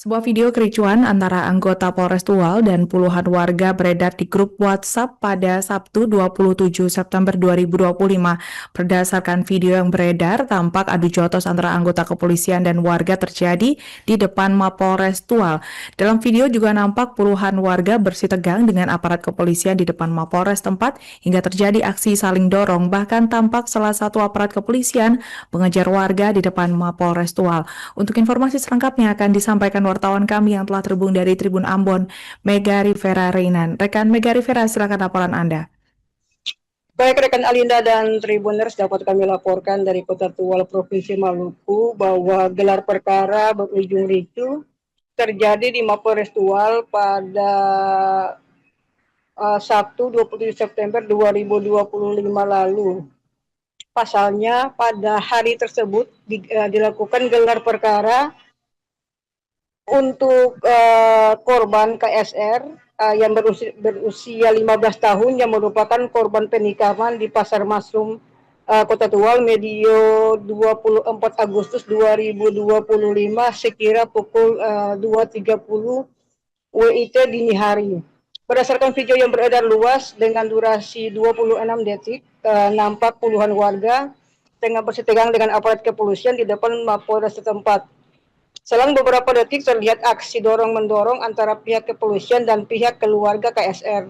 Sebuah video kericuan antara anggota Polres Tual dan puluhan warga beredar di grup WhatsApp pada Sabtu 27 September 2025. Berdasarkan video yang beredar, tampak adu jotos antara anggota kepolisian dan warga terjadi di depan Mapolres Tual. Dalam video juga nampak puluhan warga bersitegang dengan aparat kepolisian di depan Mapolres tempat hingga terjadi aksi saling dorong. Bahkan tampak salah satu aparat kepolisian mengejar warga di depan Mapolres Tual. Untuk informasi selengkapnya akan disampaikan wartawan kami yang telah terhubung dari Tribun Ambon, Mega Rivera Reinan. Rekan Mega Rivera, silakan laporan Anda. Baik rekan Alinda dan Tribuners, dapat kami laporkan dari Kota Tual, Provinsi Maluku bahwa gelar perkara berujung ricu terjadi di Mapolres Tual pada Sabtu 27 September 2025 lalu. Pasalnya pada hari tersebut dilakukan gelar perkara untuk korban KSR yang berusia 15 tahun yang merupakan korban penikaman di Pasar Masrum Kota Tual medio 24 Agustus 2025 sekira pukul 2.30 WIT dini hari. Berdasarkan video yang beredar luas dengan durasi 26 detik, nampak puluhan warga tengah bersitegang dengan aparat kepolisian di depan Mapolres setempat. Selang beberapa detik terlihat aksi dorong-mendorong antara pihak kepolisian dan pihak keluarga KSR.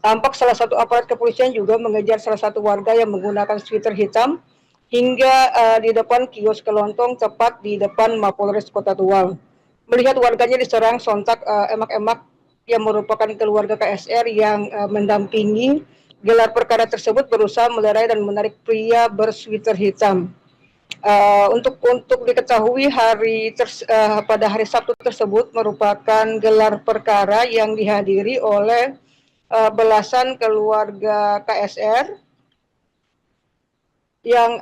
Tampak salah satu aparat kepolisian juga mengejar salah satu warga yang menggunakan sweater hitam hingga di depan kios kelontong tepat di depan Mapolres Kota Tual. Melihat warganya diserang, sontak emak-emak yang merupakan keluarga KSR yang mendampingi gelar perkara tersebut berusaha melerai dan menarik pria bersweater hitam. Untuk diketahui pada hari Sabtu tersebut merupakan gelar perkara yang dihadiri oleh belasan keluarga KSR yang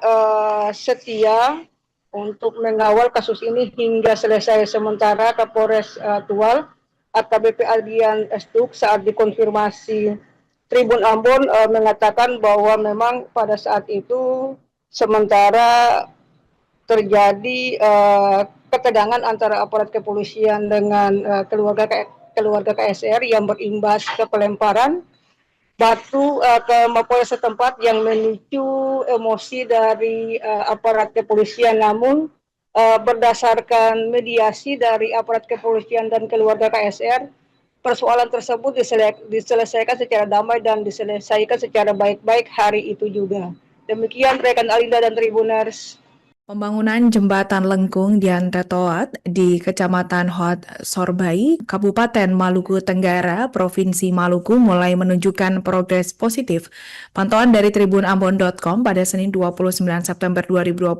setia untuk mengawal kasus ini hingga selesai. Sementara Kapolres Tual AKBP Adrian Estuk saat dikonfirmasi Tribun Ambon mengatakan bahwa memang pada saat itu sementara terjadi ketegangan antara aparat kepolisian dengan keluarga KSR yang berimbas ke pelemparan batu ke Mapolres setempat yang memicu emosi dari aparat kepolisian. Namun berdasarkan mediasi dari aparat kepolisian dan keluarga KSR, persoalan tersebut diselesaikan secara damai dan diselesaikan secara baik-baik hari itu juga. Demikian rekan Alinda dan Tribuners. Pembangunan jembatan lengkung di Antetoat di Kecamatan Hot Sorbai, Kabupaten Maluku Tenggara, Provinsi Maluku mulai menunjukkan progres positif. Pantauan dari tribunambon.com pada Senin 29 September 2025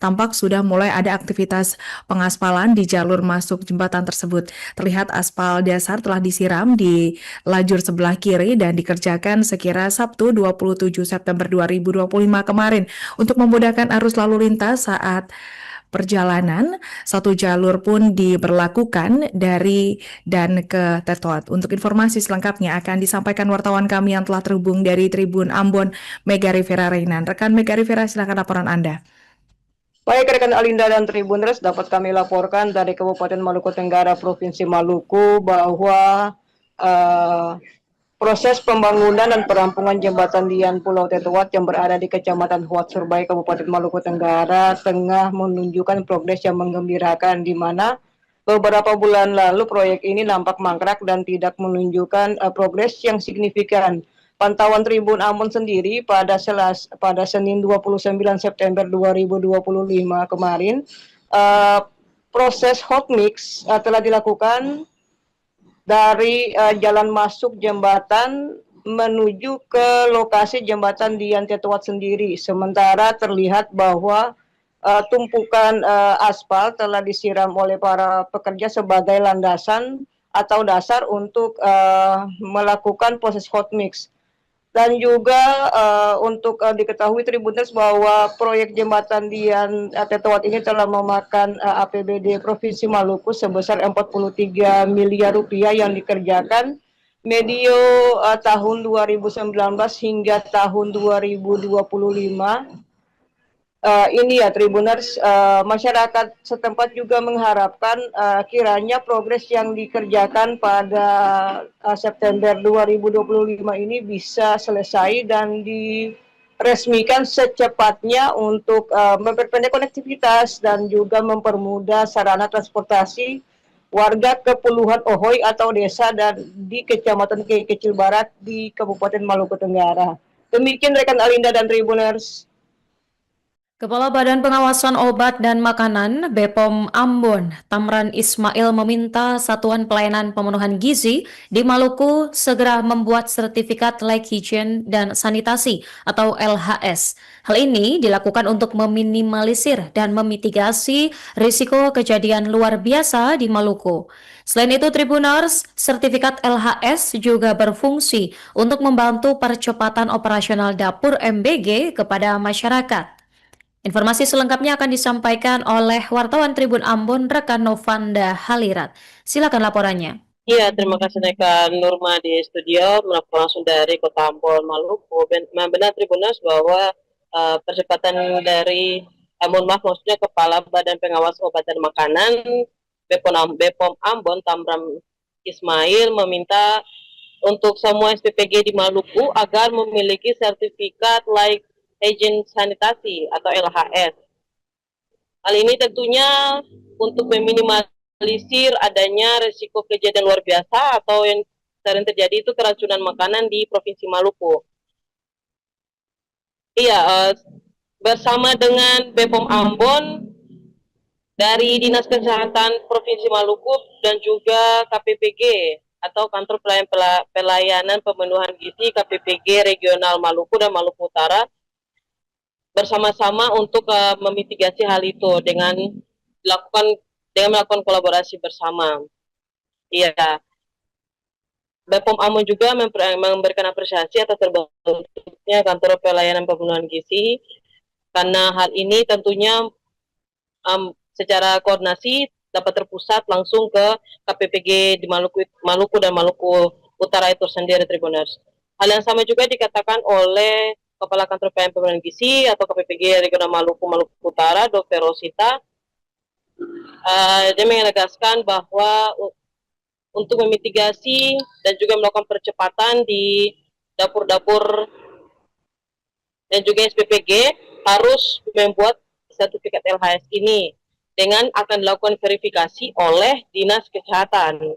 tampak sudah mulai ada aktivitas pengaspalan di jalur masuk jembatan tersebut. Terlihat aspal dasar telah disiram di lajur sebelah kiri dan dikerjakan sekira Sabtu 27 September 2025 kemarin untuk memudahkan arus lalu lintas saat perjalanan. Satu jalur pun diberlakukan dari dan ke Tetoat. Untuk informasi selengkapnya akan disampaikan wartawan kami yang telah terhubung dari Tribun Ambon, Mega Rivera Reinan. Rekan Mega Rivera, silakan laporan Anda. Baik rekan Alinda dan Tribuners, dapat kami laporkan dari Kabupaten Maluku Tenggara, Provinsi Maluku bahwa proses pembangunan dan perampungan jembatan Dian Pulau Tetoat yang berada di Kecamatan Huat Surbai, Kabupaten Maluku Tenggara tengah menunjukkan progres yang menggembirakan, di mana beberapa bulan lalu proyek ini nampak mangkrak dan tidak menunjukkan progres yang signifikan. Pantauan Tribun Ambon sendiri pada Senin 29 September 2025 kemarin, proses hot mix telah dilakukan dari jalan masuk jembatan menuju ke lokasi jembatan di Antetoat sendiri. Sementara terlihat bahwa tumpukan aspal telah disiram oleh para pekerja sebagai landasan atau dasar untuk melakukan proses hot mix. Dan juga untuk diketahui Tribuners bahwa proyek jembatan di Tetoat ini telah memakan APBD Provinsi Maluku sebesar 43 miliar rupiah yang dikerjakan medio tahun 2019 hingga tahun 2025. Ini ya Tribuners, masyarakat setempat juga mengharapkan kiranya progres yang dikerjakan pada September 2025 ini bisa selesai dan diresmikan secepatnya untuk memperpendek konektivitas dan juga mempermudah sarana transportasi warga ke puluhan Ohoy atau desa dan di Kecamatan Kecil Barat di Kabupaten Maluku Tenggara. Demikian rekan Alinda dan Tribuners. Kepala Badan Pengawasan Obat dan Makanan BPOM Ambon, Tamran Ismail meminta Satuan Pelayanan Pemenuhan Gizi di Maluku segera membuat sertifikat layak higien dan sanitasi atau LHS. Hal ini dilakukan untuk meminimalisir dan memitigasi risiko kejadian luar biasa di Maluku. Selain itu, Tribuners, sertifikat LHS juga berfungsi untuk membantu percepatan operasional dapur MBG kepada masyarakat. Informasi selengkapnya akan disampaikan oleh wartawan Tribun Ambon, rekan Novanda Halirat. Silakan laporannya. Iya, terima kasih rekan Nurma di studio, melaporkan langsung dari Kota Ambon, Maluku. Benar Tribuners bahwa percepatan dari, mohon maaf, maksudnya Kepala Badan Pengawas Obat dan Makanan BPOM Ambon, Tamram Ismail meminta untuk semua SPPG di Maluku agar memiliki sertifikat layak higien sanitasi atau LHS. Hal ini tentunya untuk meminimalisir adanya risiko kejadian luar biasa atau yang sering terjadi itu keracunan makanan di Provinsi Maluku. Iya, bersama dengan BPOM Ambon dari Dinas Kesehatan Provinsi Maluku dan juga KPPG atau Kantor Pelayanan Pemenuhan Gizi KPPG Regional Maluku dan Maluku Utara bersama-sama untuk memitigasi hal itu dengan melakukan kolaborasi bersama. Iya, BPOM Ambon juga memberikan apresiasi atas terbentuknya Kantor Pelayanan Pemenuhan Gizi karena hal ini tentunya secara koordinasi dapat terpusat langsung ke KPPG di Maluku dan Maluku Utara itu sendiri, Tribuners. Hal yang sama juga dikatakan oleh Kepala Kantor Pelayanan Pemenuhan Gizi atau KPPG Regional Maluku Utara, Dr. Rosita. Dia menegaskan bahwa untuk memitigasi dan juga melakukan percepatan di dapur-dapur dan juga SPPG harus membuat sertifikat LHS ini dengan akan dilakukan verifikasi oleh Dinas Kesehatan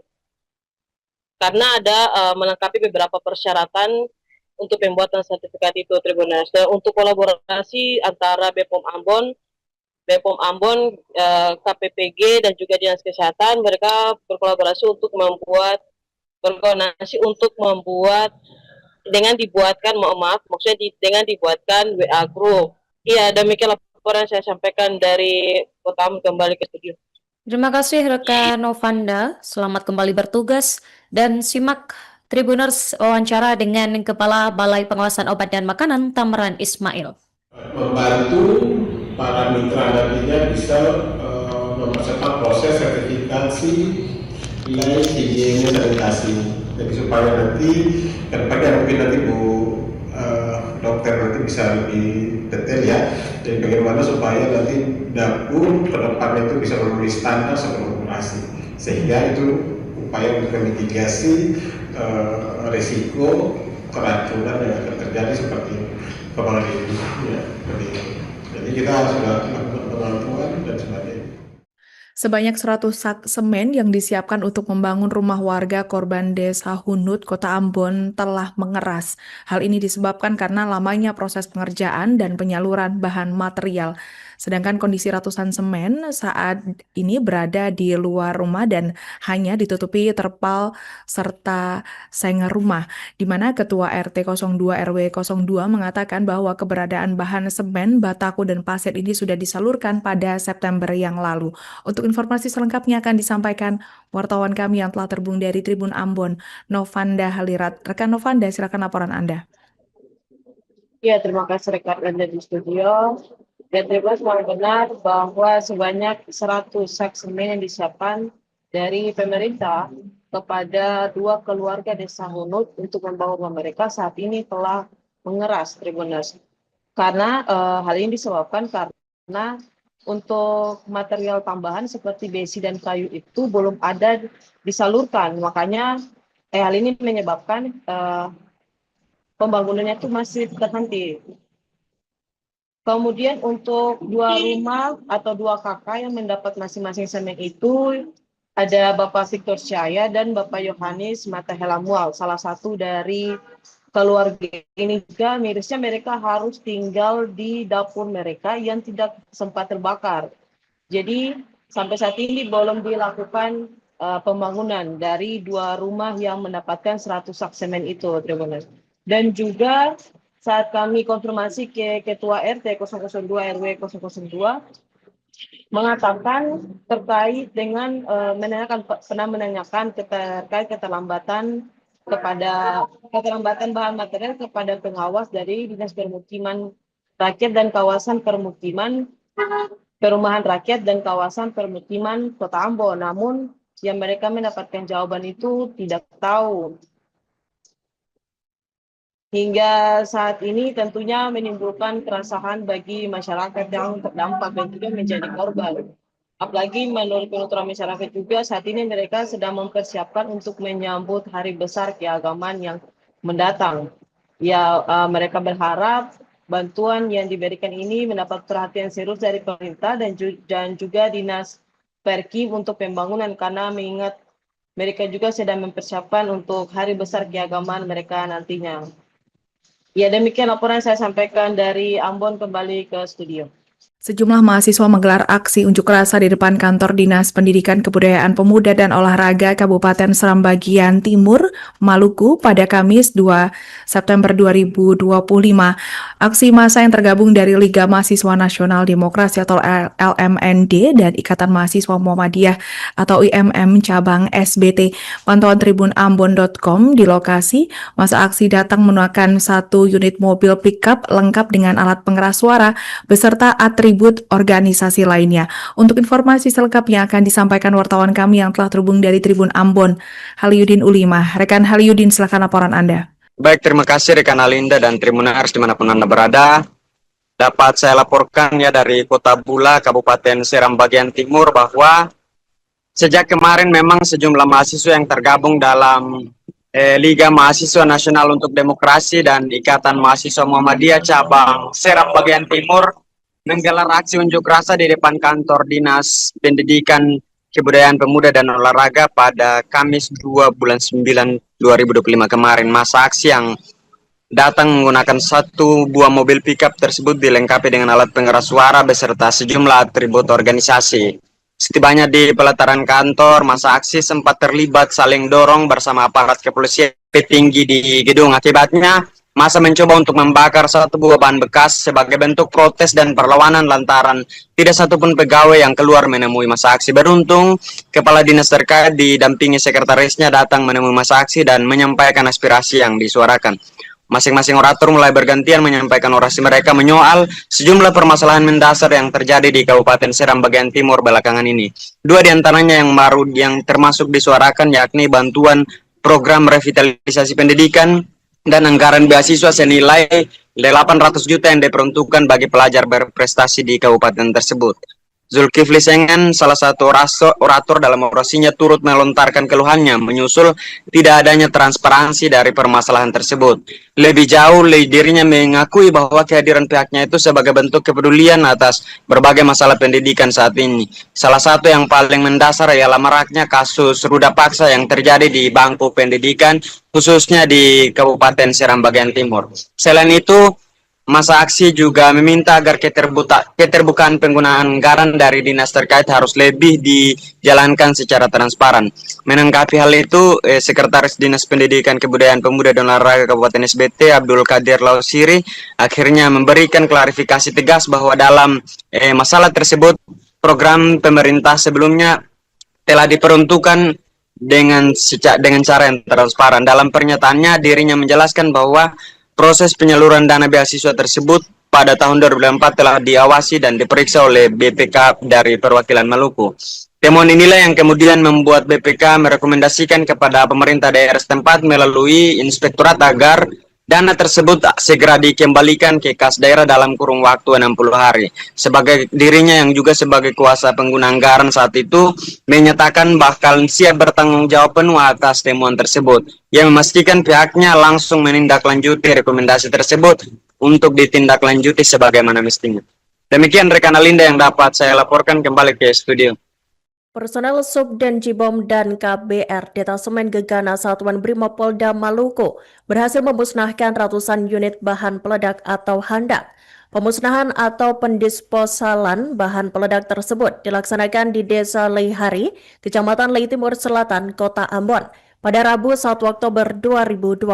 karena ada melengkapi beberapa persyaratan untuk pembuatan sertifikat itu, Tribuners. Dan untuk kolaborasi antara BPOM Ambon, KPPG dan juga Dinas Kesehatan, mereka berkolaborasi untuk berkoordinasi untuk membuat dengan dibuatkan, dengan dibuatkan WA group. Iya, demikian laporan saya sampaikan dari Kota Ambon, kembali ke studio. Terima kasih rekan Novanda, selamat kembali bertugas dan simak Tribuners wawancara dengan Kepala Balai Pengawasan Obat dan Makanan Tamran Ismail. Membantu para mitra nantinya bisa mempercepat proses sertifikasi layak higien sanitasi. Jadi supaya nanti kedepannya mungkin nanti Bu dokter nanti bisa lebih detail ya. Dan bagaimana supaya nanti dapur kedepannya itu bisa memenuhi standar sebelum operasi. Sehingga itu upaya untuk memitigasi risiko keracunan yang akan terjadi seperti kepala ini ya, jadi kita sudah melakukan penentuan dan sebagainya. Sebanyak 100 sak semen yang disiapkan untuk membangun rumah warga korban Desa Hunut, Kota Ambon telah mengeras. Hal ini disebabkan karena lamanya proses pengerjaan dan penyaluran bahan material. Sedangkan kondisi ratusan semen saat ini berada di luar rumah dan hanya ditutupi terpal serta seng rumah, di mana Ketua RT 02 RW 02 mengatakan bahwa keberadaan bahan semen, bataku, dan pasir ini sudah disalurkan pada September yang lalu. Untuk informasi selengkapnya akan disampaikan wartawan kami yang telah terhubung dari Tribun Ambon, Novanda Halirat. Rekan Novanda, silakan laporan Anda. Ya, terima kasih rekan Anda di studio. Dan terima kasih benar bahwa sebanyak 100 sak semen yang disiapkan dari pemerintah kepada 2 keluarga Desa Hunut untuk membangun rumah mereka saat ini telah mengeras, Tribuners. karena hal ini disebabkan karena untuk material tambahan seperti besi dan kayu itu belum ada disalurkan, makanya hal ini menyebabkan pembangunannya itu masih terhenti. Kemudian untuk 2 rumah atau 2 kakak yang mendapat masing-masing semen itu ada Bapak Victor Syaya dan Bapak Yohanes Matahela Mual, salah satu dari keluarga ini. Juga mirisnya mereka harus tinggal di dapur mereka yang tidak sempat terbakar. Jadi sampai saat ini belum dilakukan pembangunan dari 2 rumah yang mendapatkan 100 sak semen itu, Tribuners. Dan juga saat kami konfirmasi ke Ketua RT 002 RW 002 mengatakan terkait dengan pernah menanyakan terkait keterlambatan bahan material kepada pengawas dari Dinas Permukiman Rakyat dan Kawasan Perumahan Rakyat dan Kawasan Permukiman Kota Ambon. Namun yang mereka mendapatkan jawaban itu tidak tahu. Hingga saat ini tentunya menimbulkan keresahan bagi masyarakat yang terdampak dan juga menjadi korban. Apalagi menurut penuturan masyarakat juga saat ini mereka sedang mempersiapkan untuk menyambut hari besar keagamaan yang mendatang. Ya, mereka berharap bantuan yang diberikan ini mendapat perhatian serius dari pemerintah dan juga Dinas Perkim untuk pembangunan, karena mengingat mereka juga sedang mempersiapkan untuk hari besar keagamaan mereka nantinya. Ya, demikian laporan saya sampaikan dari Ambon, kembali ke studio. Sejumlah mahasiswa menggelar aksi unjuk rasa di depan kantor Dinas Pendidikan Kebudayaan Pemuda dan Olahraga Kabupaten Seram Bagian Timur, Maluku pada Kamis 2 September 2025. Aksi massa yang tergabung dari Liga Mahasiswa Nasional Demokrasi atau LMND dan Ikatan Mahasiswa Muhammadiyah atau IMM cabang SBT. Pantauan tribunambon.com di lokasi, masa aksi datang menggunakan 1 unit mobil pickup lengkap dengan alat pengeras suara beserta atribut organisasi lainnya. Untuk informasi selengkapnya akan disampaikan wartawan kami yang telah terhubung dari Tribun Ambon, Haliudin Ulimah. Rekan Haliudin, silakan laporan Anda. Baik, terima kasih rekan Alinda dan Tribuners dimanapun Anda berada. Dapat saya laporkan ya dari Kota Bula, Kabupaten Seram Bagian Timur, bahwa sejak kemarin memang sejumlah mahasiswa yang tergabung dalam Liga Mahasiswa Nasional untuk Demokrasi dan Ikatan Mahasiswa Muhammadiyah cabang Seram Bagian Timur menggelar aksi unjuk rasa di depan kantor Dinas Pendidikan Kebudayaan Pemuda dan Olahraga pada Kamis 2 bulan 9 2025 kemarin. Masa aksi yang datang menggunakan 1 buah mobil pickup tersebut dilengkapi dengan alat pengeras suara beserta sejumlah atribut organisasi. Setibanya di pelataran kantor, masa aksi sempat terlibat saling dorong bersama aparat kepolisian petinggi di gedung. Akibatnya masa mencoba untuk membakar 1 buah bahan bekas sebagai bentuk protes dan perlawanan lantaran tidak satupun pegawai yang keluar menemui masa aksi. Beruntung, kepala dinas terkait didampingi sekretarisnya datang menemui masa aksi dan menyampaikan aspirasi yang disuarakan. Masing-masing orator mulai bergantian menyampaikan orasi mereka menyoal sejumlah permasalahan mendasar yang terjadi di Kabupaten Seram Bagian Timur belakangan ini. 2 diantaranya yang termasuk disuarakan yakni bantuan program revitalisasi pendidikan dan anggaran beasiswa senilai 800 juta yang diperuntukkan bagi pelajar berprestasi di kabupaten tersebut. Zulkifli Sengen, salah satu orator dalam orasinya, turut melontarkan keluhannya menyusul tidak adanya transparansi dari permasalahan tersebut. Lebih jauh, dirinya mengakui bahwa kehadiran pihaknya itu sebagai bentuk kepedulian atas berbagai masalah pendidikan saat ini. Salah satu yang paling mendasar ialah maraknya kasus ruda paksa yang terjadi di bangku pendidikan, khususnya di Kabupaten Seram Bagian Timur. Selain itu, masa aksi juga meminta agar keterbukaan penggunaan anggaran dari dinas terkait harus lebih dijalankan secara transparan. Menanggapi hal itu, Sekretaris Dinas Pendidikan Kebudayaan Pemuda dan Olahraga Kabupaten SBT, Abdul Qadir Lausiri, akhirnya memberikan klarifikasi tegas bahwa dalam masalah tersebut, program pemerintah sebelumnya telah diperuntukkan dengan cara yang transparan. Dalam pernyataannya, dirinya menjelaskan bahwa proses penyaluran dana beasiswa tersebut pada tahun 2004 telah diawasi dan diperiksa oleh BPK dari perwakilan Maluku. Temuan inilah yang kemudian membuat BPK merekomendasikan kepada pemerintah daerah setempat melalui inspektorat agar Dana tersebut segera dikembalikan ke kas daerah dalam kurun waktu 60 hari. Sebagai dirinya yang juga sebagai kuasa pengguna anggaran saat itu menyatakan bakal siap bertanggung jawab penuh atas temuan tersebut. Ia memastikan pihaknya langsung menindaklanjuti rekomendasi tersebut untuk ditindaklanjuti sebagaimana mestinya. Demikian rekan Alinda yang dapat saya laporkan, kembali ke studio. Personel Subden Jibom dan KBR Detasemen Gegana Satuan Brimob Polda Maluku berhasil memusnahkan ratusan unit bahan peledak atau handak. Pemusnahan atau pendisposalan bahan peledak tersebut dilaksanakan di Desa Leihari, Kecamatan Lei Timur Selatan, Kota Ambon, pada Rabu 1 Oktober 2025.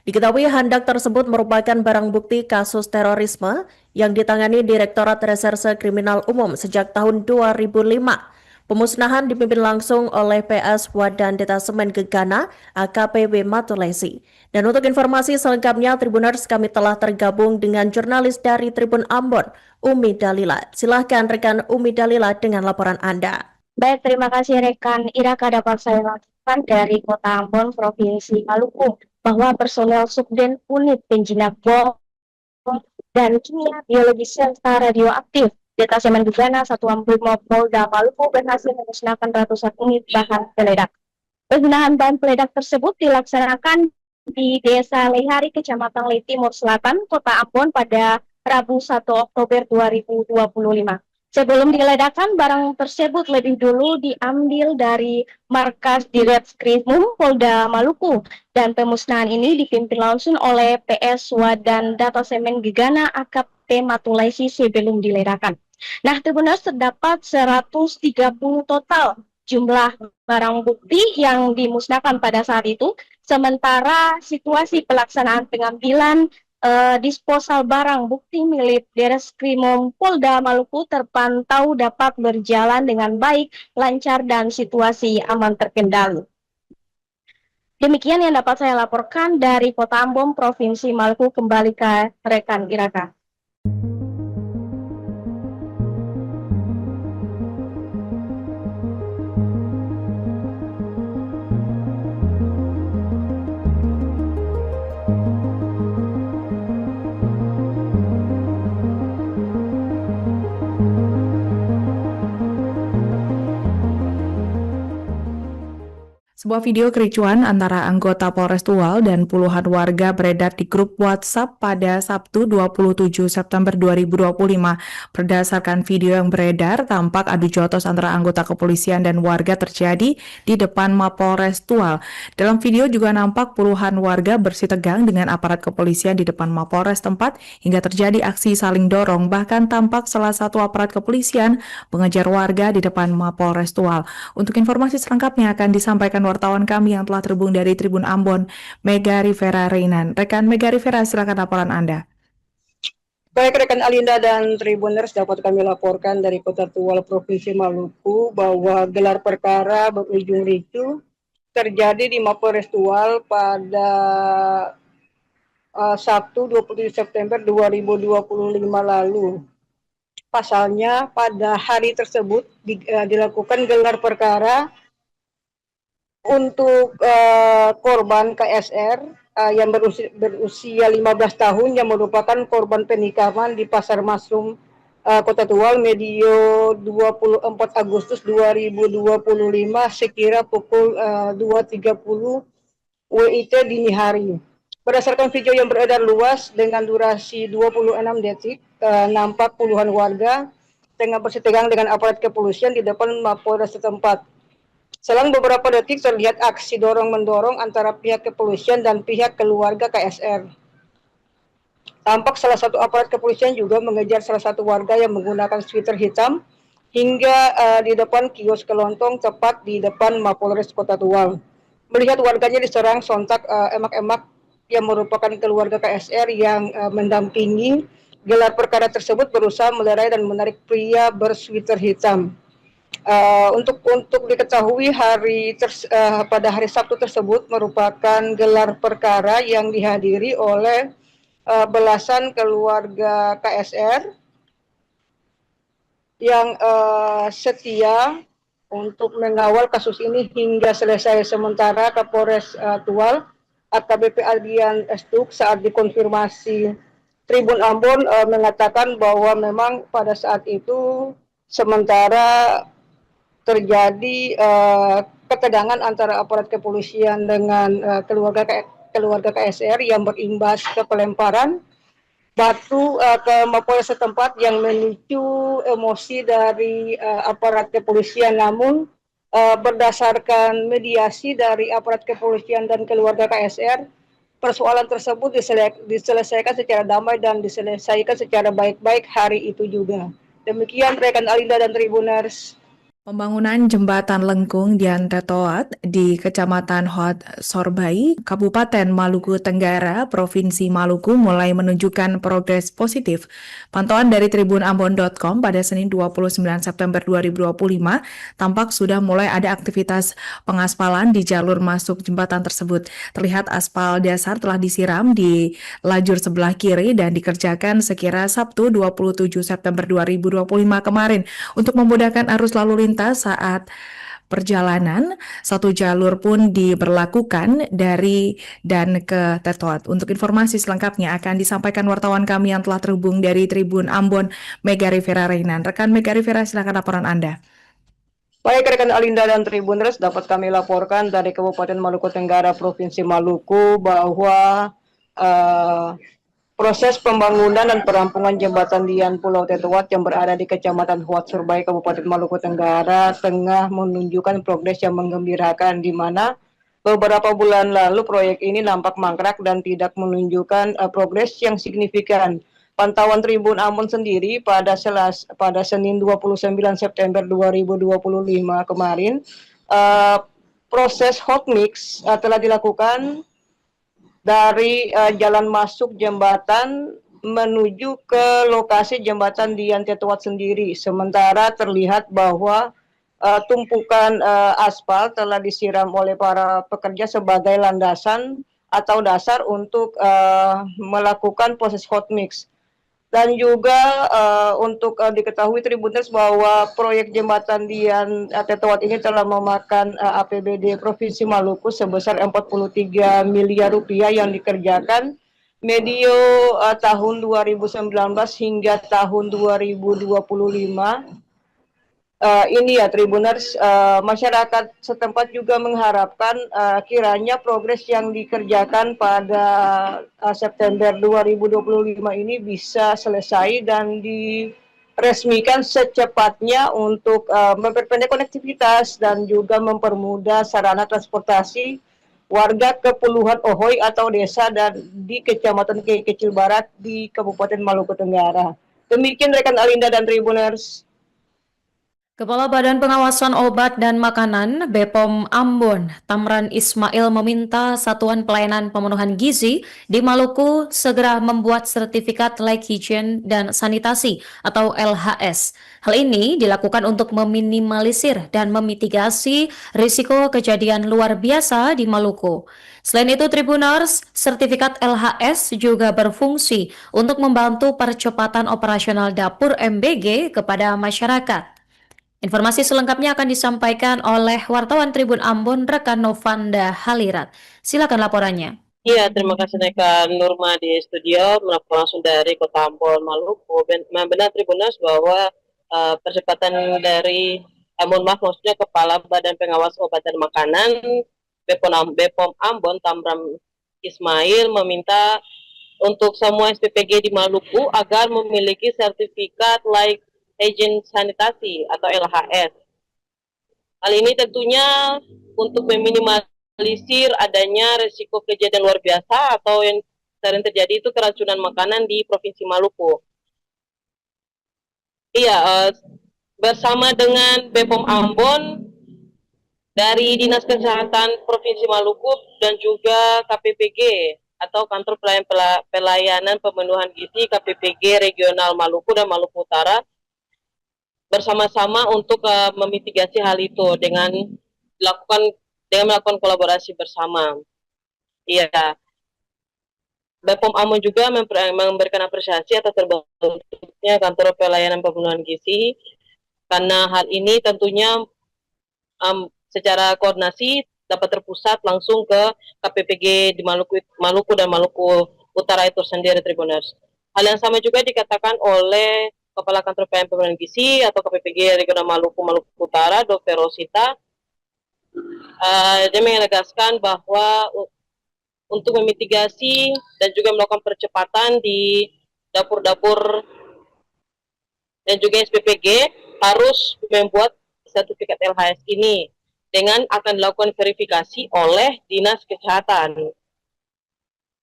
Diketahui handak tersebut merupakan barang bukti kasus terorisme yang ditangani Direktorat Reserse Kriminal Umum sejak tahun 2005. Pemusnahan dipimpin langsung oleh PS Wadan Detasemen Gegana AKPB Matulesi. Dan untuk informasi selengkapnya, Tribuners, kami telah tergabung dengan jurnalis dari Tribun Ambon, Umi Dalila. Silahkan rekan Umi Dalila dengan laporan Anda. Baik, terima kasih rekan Iraka. Dapat saya laporkan dari Kota Ambon, Provinsi Maluku, bahwa personel Subden Unit Penjinak Bom dan Kimia Biologi serta Radioaktif Detasemen Gegana Satuan Brimob Polda Maluku berhasil memusnahkan ratusan unit bahan peledak. Penggunaan bahan peledak tersebut dilaksanakan di Desa Leihari, Kecamatan Lei Timur Selatan, Kota Ambon pada Rabu 1 Oktober 2025. Sebelum diledakkan, barang tersebut lebih dulu diambil dari markas Ditreskrimum Polda Maluku, dan pemusnahan ini dipimpin langsung oleh PS Wadan Detasemen Gegana AKP Matulesi sebelum diledakkan. Nah, Tribuners, terdapat 130 total jumlah barang bukti yang dimusnahkan pada saat itu, sementara situasi pelaksanaan pengambilan disposal barang bukti milik Ditreskrimum Polda Maluku terpantau dapat berjalan dengan baik, lancar, dan situasi aman terkendali. Demikian yang dapat saya laporkan dari Kota Ambon, Provinsi Maluku. Kembali ke rekan Iraka. Sebuah video kericuan antara anggota Polres Tual dan puluhan warga beredar di grup WhatsApp pada Sabtu 27 September 2025. Berdasarkan video yang beredar, tampak adu jotos antara anggota kepolisian dan warga terjadi di depan Mapolres Tual. Dalam video juga nampak puluhan warga bersitegang dengan aparat kepolisian di depan Mapolres tempat hingga terjadi aksi saling dorong. Bahkan tampak salah satu aparat kepolisian mengejar warga di depan Mapolres Tual. Untuk informasi selengkapnya akan disampaikan wartawan kami yang telah terhubung dari Tribun Ambon, Mega Rivera Reinan. Rekan Mega Rivera, silakan laporan Anda. Baik rekan Alinda dan Tribuners, dapat kami laporkan dari Kota Tual, Provinsi Maluku, bahwa gelar perkara berujung ricuh terjadi di Mapolres Tual pada Sabtu 27 September 2025 lalu. Pasalnya pada hari tersebut dilakukan gelar perkara untuk korban KSR yang berusia 15 tahun yang merupakan korban penikaman di Pasar Masrum, Kota Tual, medio 24 Agustus 2025 sekira pukul 2.30 WIT dini hari. Berdasarkan video yang beredar luas dengan durasi 26 detik, nampak puluhan warga tengah bersitegang dengan aparat kepolisian di depan Mapolres setempat. Selang beberapa detik terlihat aksi dorong-mendorong antara pihak kepolisian dan pihak keluarga KSR. Tampak salah satu aparat kepolisian juga mengejar salah satu warga yang menggunakan sweater hitam hingga di depan kios kelontong tepat di depan Mapolres Kota Tual. Melihat warganya diserang, sontak emak-emak yang merupakan keluarga KSR yang mendampingi gelar perkara tersebut berusaha melerai dan menarik pria bersweater hitam. Untuk diketahui pada hari Sabtu tersebut merupakan gelar perkara yang dihadiri oleh belasan keluarga KSR yang setia untuk mengawal kasus ini hingga selesai. Sementara Kapolres Tual AKBP Adrian Estuk saat dikonfirmasi Tribun Ambon mengatakan bahwa memang pada saat itu sementara terjadi ketegangan antara aparat kepolisian dengan keluarga KSR yang berimbas ke pelemparan batu ke Mapolres setempat yang memicu emosi dari aparat kepolisian. Namun berdasarkan mediasi dari aparat kepolisian dan keluarga KSR, persoalan tersebut diselesaikan secara damai dan diselesaikan secara baik-baik hari itu juga. Demikian rekan Alinda dan Tribuners. Pembangunan jembatan lengkung Dian Tetoat di Kecamatan Hot Sorbai, Kabupaten Maluku Tenggara, Provinsi Maluku mulai menunjukkan progres positif. Pantauan dari tribunambon.com pada Senin 29 September 2025 tampak sudah mulai ada aktivitas pengaspalan di jalur masuk jembatan tersebut. Terlihat aspal dasar telah disiram di lajur sebelah kiri dan dikerjakan sekira Sabtu 27 September 2025 kemarin untuk memudahkan arus lalu lintas saat perjalanan. Satu jalur pun diberlakukan dari dan ke Tetoat. Untuk informasi selengkapnya akan disampaikan wartawan kami yang telah terhubung dari Tribun Ambon, Mega Rivera Reinan. Rekan Mega Rivera, silakan laporan Anda. Baik rekan Alinda dan Tribuners, dapat kami laporkan dari Kabupaten Maluku Tenggara, Provinsi Maluku bahwa proses pembangunan dan perampungan jembatan Dian Pulau Tetoat yang berada di Kecamatan Huat Surbai, Kabupaten Maluku Tenggara tengah menunjukkan progres yang menggembirakan, di mana beberapa bulan lalu proyek ini nampak mangkrak dan tidak menunjukkan progres yang signifikan. Pantauan Tribun Ambon sendiri pada Senin 29 September 2025 kemarin, proses hot mix telah dilakukan dari jalan masuk jembatan menuju ke lokasi jembatan Dian Tetoat sendiri. Sementara terlihat bahwa tumpukan aspal telah disiram oleh para pekerja sebagai landasan atau dasar untuk melakukan proses hot mix. Dan juga untuk diketahui Tribuners bahwa proyek jembatan Dian Tetoat ini telah memakan APBD Provinsi Maluku sebesar 43 miliar rupiah yang dikerjakan medio tahun 2019 hingga tahun 2025. Ini ya Tribuners, masyarakat setempat juga mengharapkan kiranya progres yang dikerjakan pada September 2025 ini bisa selesai dan diresmikan secepatnya untuk memperpendek konektivitas dan juga mempermudah sarana transportasi warga ke puluhan Ohoy atau desa dan di Kecamatan Kecil Barat di Kabupaten Maluku Tenggara. Demikian rekan Alinda dan Tribuners. Kepala Badan Pengawasan Obat dan Makanan BPOM Ambon, Tamran Ismail meminta Satuan Pelayanan Pemenuhan Gizi di Maluku segera membuat sertifikat layak higien dan sanitasi atau LHS. Hal ini dilakukan untuk meminimalisir dan memitigasi risiko kejadian luar biasa di Maluku. Selain itu, Tribuners, sertifikat LHS juga berfungsi untuk membantu percepatan operasional dapur MBG kepada masyarakat. Informasi selengkapnya akan disampaikan oleh wartawan Tribun Ambon, rekan Novanda Halirat. Silakan laporannya. Iya, terima kasih rekan Nurma di studio, melaporkan langsung dari Kota Ambon, Maluku. Benar Tribuners bahwa percepatan dari maksudnya Kepala Badan Pengawas Obat dan Makanan BPOM Ambon, Tamran Ismail meminta untuk semua SPPG di Maluku agar memiliki sertifikat layak higien sanitasi atau LHS. Hal ini tentunya untuk meminimalisir adanya risiko kejadian luar biasa atau yang sering terjadi itu keracunan makanan di Provinsi Maluku. Iya, bersama dengan BPOM Ambon dari Dinas Kesehatan Provinsi Maluku dan juga KPPG atau Kantor Pelayanan Pemenuhan Gizi KPPG Regional Maluku dan Maluku Utara bersama-sama untuk memitigasi hal itu dengan melakukan kolaborasi bersama. Iya, BPOM Ambon juga memberikan apresiasi atas terbentuknya Kantor Pelayanan Pemenuhan Gizi karena hal ini tentunya secara koordinasi dapat terpusat langsung ke KPPG di Maluku dan Maluku Utara itu sendiri, Tribuners. Hal yang sama juga dikatakan oleh Kepala Kantor PLN Pembangunan Gizi atau KPPG Regional Maluku Utara, Dr. Rosita. Dia menegaskan bahwa untuk memitigasi dan juga melakukan percepatan di dapur-dapur dan juga SPPG harus membuat sertifikat LHS ini dengan akan dilakukan verifikasi oleh Dinas Kesehatan.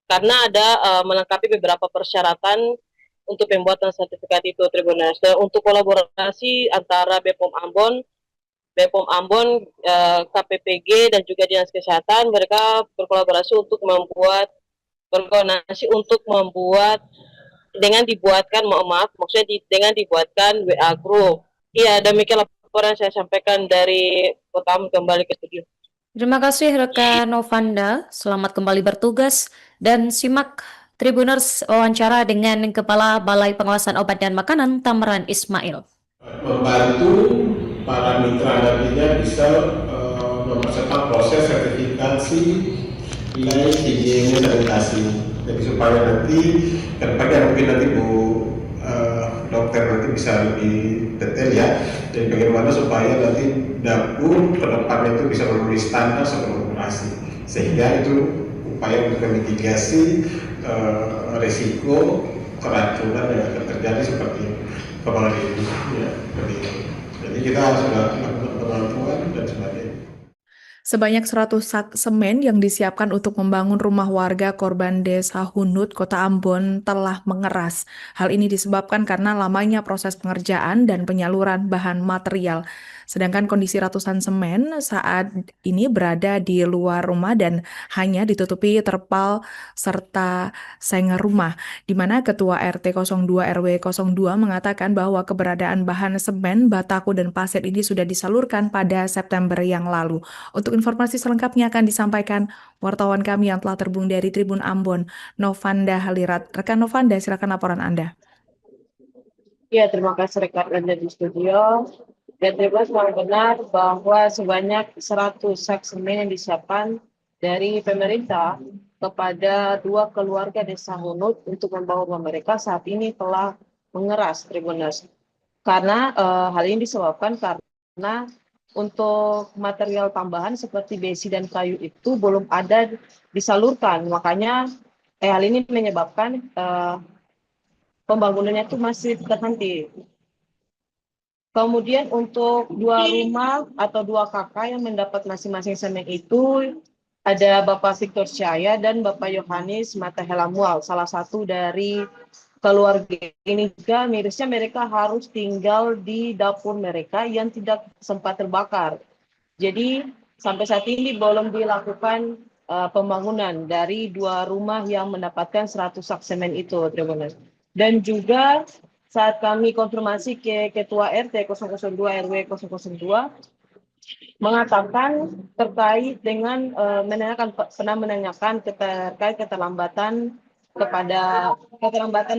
Karena ada melengkapi beberapa persyaratan untuk pembuatan sertifikat itu, Tribuners. Dan untuk kolaborasi antara BPOM Ambon, KPPG dan juga Dinas Kesehatan, mereka berkolaborasi untuk membuat dengan dibuatkan WA group. Iya, demikian laporan saya sampaikan dari Kota Ambon. Kembali ke studio. Terima kasih rekan Novanda, selamat kembali bertugas dan simak Tribuners wawancara dengan Kepala Balai Pengawasan Obat dan Makanan Tamran Ismail. Membantu para mitra nantinya bisa mempercepat proses sertifikasi nilai higiene sanitasi. Jadi supaya nanti mungkin nanti Bu dokter nanti bisa lebih detail ya. Jadi bagaimana supaya nanti dapur ke depannya itu bisa memenuhi standar sebelum operasi, sehingga itu upaya untuk memitigasi risiko keracunan yang akan terjadi seperti kemarin ini ya. Jadi kita sudah melakukan pengakuan dan sebagainya. Sebanyak 100 sak semen yang disiapkan untuk membangun rumah warga korban Desa Hunut, Kota Ambon telah mengeras. Hal ini disebabkan karena lamanya proses pengerjaan dan penyaluran bahan material. Sedangkan kondisi ratusan semen saat ini berada di luar rumah dan hanya ditutupi terpal serta seng rumah, di mana Ketua RT 02 RW 02 mengatakan bahwa keberadaan bahan semen, bataku, dan pasir ini sudah disalurkan pada September yang lalu. Untuk informasi selengkapnya akan disampaikan wartawan kami yang telah terhubung dari Tribun Ambon, Novanda Halirat. Rekan Novanda, silakan laporan Anda. Ya, terima kasih rekan Anda di studio. Dan Tribuners memang benar bahwa sebanyak 100 sak semen yang disiapkan dari pemerintah kepada 2 keluarga Desa Hunut untuk membangun rumah mereka saat ini telah mengeras, Tribuners. Karena hal ini disebabkan karena untuk material tambahan seperti besi dan kayu itu belum ada disalurkan. Makanya hal ini menyebabkan pembangunannya itu masih terhenti. Kemudian untuk 2 rumah atau 2 kakak yang mendapat masing-masing semen itu ada Bapak Victor Syaya dan Bapak Yohanes Matahelamual, salah satu dari keluarga ini. Juga mirisnya mereka harus tinggal di dapur mereka yang tidak sempat terbakar. Jadi sampai saat ini belum dilakukan pembangunan dari 2 rumah yang mendapatkan 100 sak semen itu, Tribuners. Dan juga saat kami konfirmasi ke Ketua RT 002 RW 002 mengatakan terkait dengan menanyakan terkait keterlambatan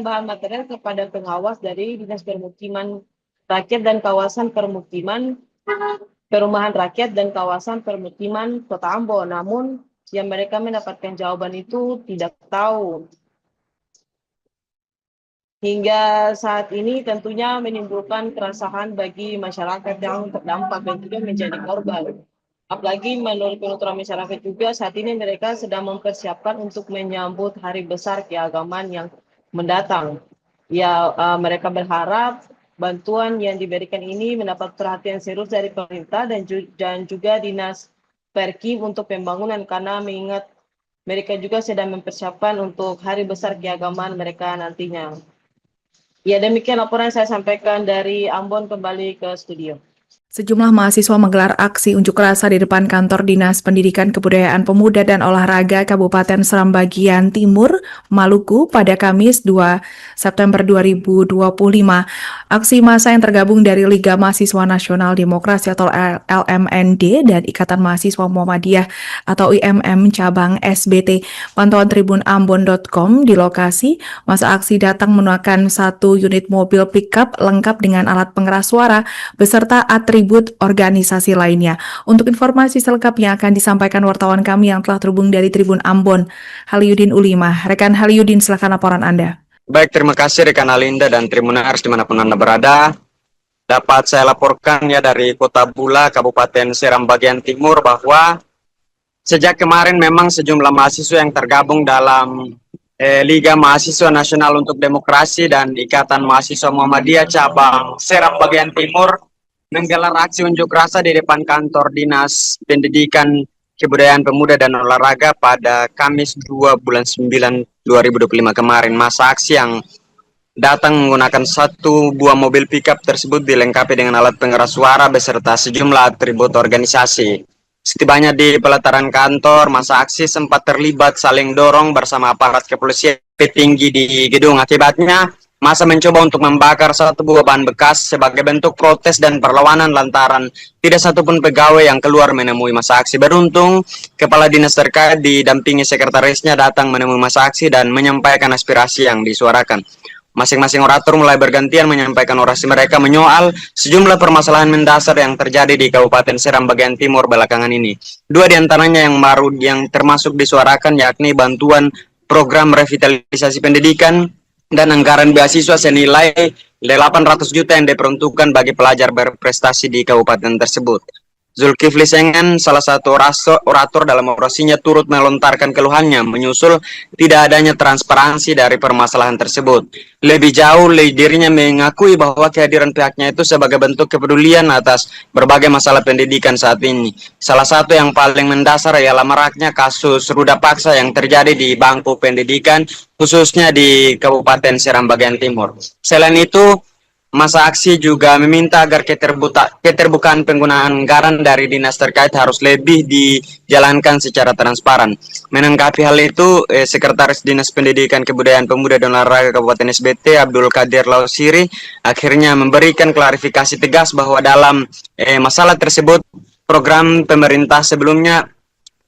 bahan material kepada pengawas dari Dinas Permukiman Rakyat dan Kawasan Perumahan Rakyat dan Kawasan Permukiman Kota Ambon. Namun yang mereka mendapatkan jawaban itu tidak tahu. Hingga saat ini tentunya menimbulkan keresahan bagi masyarakat yang terdampak dan juga menjadi korban. Apalagi menurut penuturan masyarakat juga saat ini mereka sedang mempersiapkan untuk menyambut hari besar keagamaan yang mendatang. Ya, mereka berharap bantuan yang diberikan ini mendapat perhatian serius dari pemerintah dan juga Dinas Perki untuk pembangunan, karena mengingat mereka juga sedang mempersiapkan untuk hari besar keagamaan mereka nantinya. Ya, demikian laporan saya sampaikan dari Ambon, kembali ke studio. Sejumlah mahasiswa menggelar aksi unjuk rasa di depan kantor Dinas Pendidikan Kebudayaan Pemuda dan Olahraga Kabupaten Seram Bagian Timur, Maluku pada Kamis 2 September 2025. Aksi massa yang tergabung dari Liga Mahasiswa Nasional Demokrasi atau LMND dan Ikatan Mahasiswa Muhammadiyah atau IMM Cabang SBT. Pantauan tribunambon.com di lokasi, masa aksi datang menggunakan 1 unit mobil pickup lengkap dengan alat pengeras suara beserta atribut atribut organisasi lainnya. Untuk informasi selengkapnya akan disampaikan wartawan kami yang telah terhubung dari Tribun Ambon, Haliudin Ulima. Rekan Haliudin, silakan laporan Anda. Baik, terima kasih rekan Alinda dan Tribuners dimanapun Anda berada. Dapat saya laporkan ya dari Kota Bula, Kabupaten Seram bagian timur bahwa sejak kemarin memang sejumlah mahasiswa yang tergabung dalam Liga Mahasiswa Nasional untuk Demokrasi dan Ikatan Mahasiswa Muhammadiyah cabang Seram bagian timur menggelar aksi unjuk rasa di depan kantor Dinas Pendidikan, Kebudayaan Pemuda dan Olahraga pada Kamis 2 bulan 9 2025 kemarin. Masa aksi yang datang menggunakan satu buah mobil pickup tersebut dilengkapi dengan alat pengeras suara beserta sejumlah atribut organisasi. Setibanya di pelataran kantor, masa aksi sempat terlibat saling dorong bersama aparat kepolisian petinggi di gedung. Akibatnya, masa mencoba untuk membakar satu buah ban bekas sebagai bentuk protes dan perlawanan lantaran tidak satupun pegawai yang keluar menemui masa aksi. Beruntung, kepala dinas terkait didampingi sekretarisnya datang menemui masa aksi dan menyampaikan aspirasi yang disuarakan. Masing-masing orator mulai bergantian menyampaikan orasi mereka menyoal sejumlah permasalahan mendasar yang terjadi di Kabupaten Seram bagian timur belakangan ini. Dua di antaranya yang baru yang termasuk disuarakan yakni bantuan program revitalisasi pendidikan dan anggaran beasiswa senilai 800 juta yang diperuntukkan bagi pelajar berprestasi di kabupaten tersebut. Zulkifli Sengen, salah satu orator dalam orasinya turut melontarkan keluhannya menyusul tidak adanya transparansi dari permasalahan tersebut. Lebih jauh, dirinya mengakui bahwa kehadiran pihaknya itu sebagai bentuk kepedulian atas berbagai masalah pendidikan saat ini. Salah satu yang paling mendasar ialah maraknya kasus ruda paksa yang terjadi di bangku pendidikan, khususnya di Kabupaten Seram bagian timur. Selain itu, masa aksi juga meminta agar keterbukaan penggunaan anggaran dari dinas terkait harus lebih dijalankan secara transparan. Menanggapi hal itu, Sekretaris Dinas Pendidikan Kebudayaan Pemuda dan Olahraga Kabupaten SBT Abdul Qadir Lausiri akhirnya memberikan klarifikasi tegas bahwa dalam masalah tersebut program pemerintah sebelumnya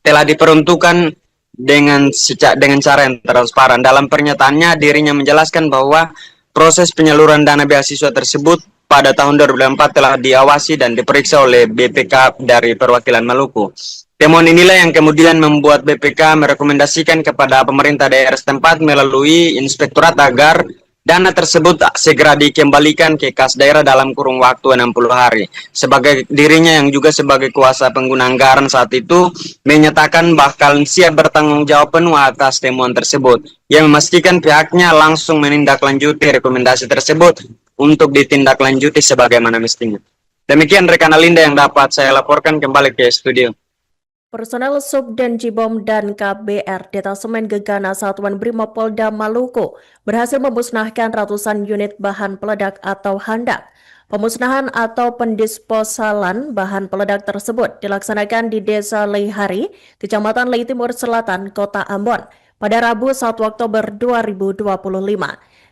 telah diperuntukkan dengan cara yang transparan. Dalam pernyataannya, dirinya menjelaskan bahwa proses penyaluran dana beasiswa tersebut pada tahun 2004 telah diawasi dan diperiksa oleh BPK dari perwakilan Maluku. Temuan inilah yang kemudian membuat BPK merekomendasikan kepada pemerintah daerah setempat melalui inspektorat agar dana tersebut segera dikembalikan ke kas daerah dalam kurun waktu 60 hari. Sebagai dirinya yang juga sebagai kuasa pengguna anggaran saat itu menyatakan bakal siap bertanggung jawab penuh atas temuan tersebut, yang memastikan pihaknya langsung menindaklanjuti rekomendasi tersebut untuk ditindaklanjuti sebagaimana mestinya. Demikian rekan Alinda yang dapat saya laporkan, kembali ke studio. Personel Subden Jibom dan KBR Detasemen Gegana Satuan Brimopolda Maluku berhasil memusnahkan ratusan unit bahan peledak atau handak. Pemusnahan atau pendisposalan bahan peledak tersebut dilaksanakan di Desa Leihari, Kecamatan Lei Timur Selatan, Kota Ambon, pada Rabu 1 Oktober 2025.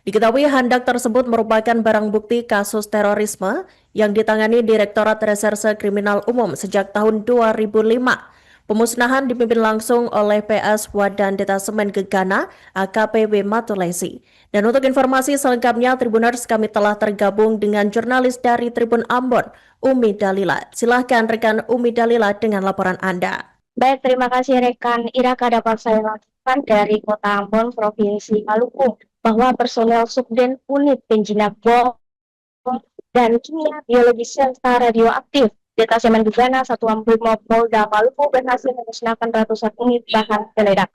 Diketahui handak tersebut merupakan barang bukti kasus terorisme yang ditangani Direktorat Reserse Kriminal Umum sejak tahun 2005. Pemusnahan dipimpin langsung oleh PS Wadan Detasemen Gegana AKPB Matulesi. Dan untuk informasi selengkapnya, Tribuners, kami telah tergabung dengan jurnalis dari Tribun Ambon, Umi Dalila. Silahkan rekan Umi Dalila dengan laporan Anda. Baik, terima kasih rekan Iraka. Dapat saya laporkan dari Kota Ambon, Provinsi Maluku, bahwa personel Subden Unit Penjinak Bom dan Kimia Biologi Serta Radioaktif Detasemen Gegana Satuan Brimopolda Maluku berhasil memusnahkan ratusan unit bahan peledak.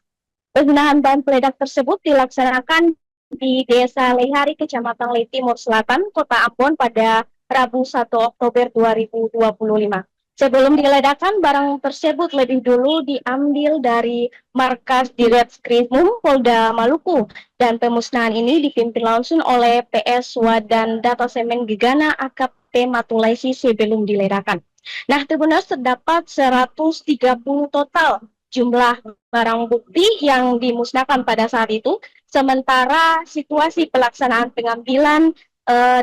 Penggunaan bahan peledak tersebut dilaksanakan di Desa Leihari, Kecamatan Lei Timur Selatan, Kota Ambon pada Rabu 1 Oktober 2025. Sebelum diledakkan, barang tersebut lebih dulu diambil dari markas Ditreskrimum Polda Maluku, dan pemusnahan ini dipimpin langsung oleh PS Wadan Detasemen Gegana AKP Matulesi sebelum diledakkan. Nah, Tribuners, terdapat 130 total jumlah barang bukti yang dimusnahkan pada saat itu, sementara situasi pelaksanaan pengambilan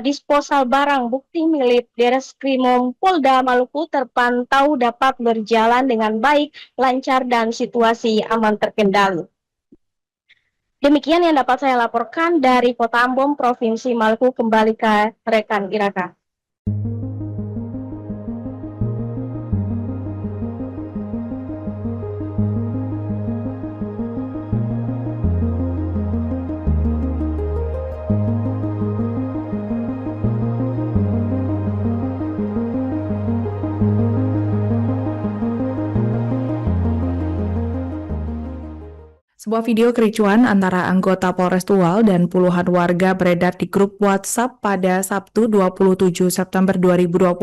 disposal barang bukti milik Ditreskrimum Polda Maluku terpantau dapat berjalan dengan baik, lancar, dan situasi aman terkendali. Demikian yang dapat saya laporkan dari Kota Ambon, Provinsi Maluku. Kembali ke rekan Iraka. Sebuah video kericuan antara anggota Polres Tual dan puluhan warga beredar di grup WhatsApp pada Sabtu 27 September 2025.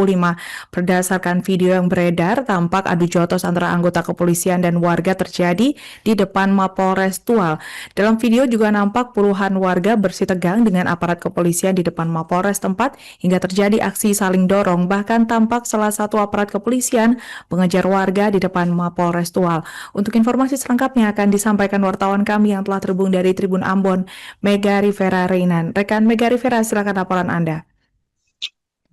Berdasarkan video yang beredar, tampak adu jotos antara anggota kepolisian dan warga terjadi di depan Mapolres Tual. Dalam video juga nampak puluhan warga bersitegang dengan aparat kepolisian di depan Mapolres tempat hingga terjadi aksi saling dorong. Bahkan tampak salah satu aparat kepolisian mengejar warga di depan Mapolres Tual. Untuk informasi selengkapnya akan disampaikan wartawan kami yang telah terhubung dari Tribun Ambon, Mega Rivera Reinan. Rekan Mega Rivera, silakan laporan Anda.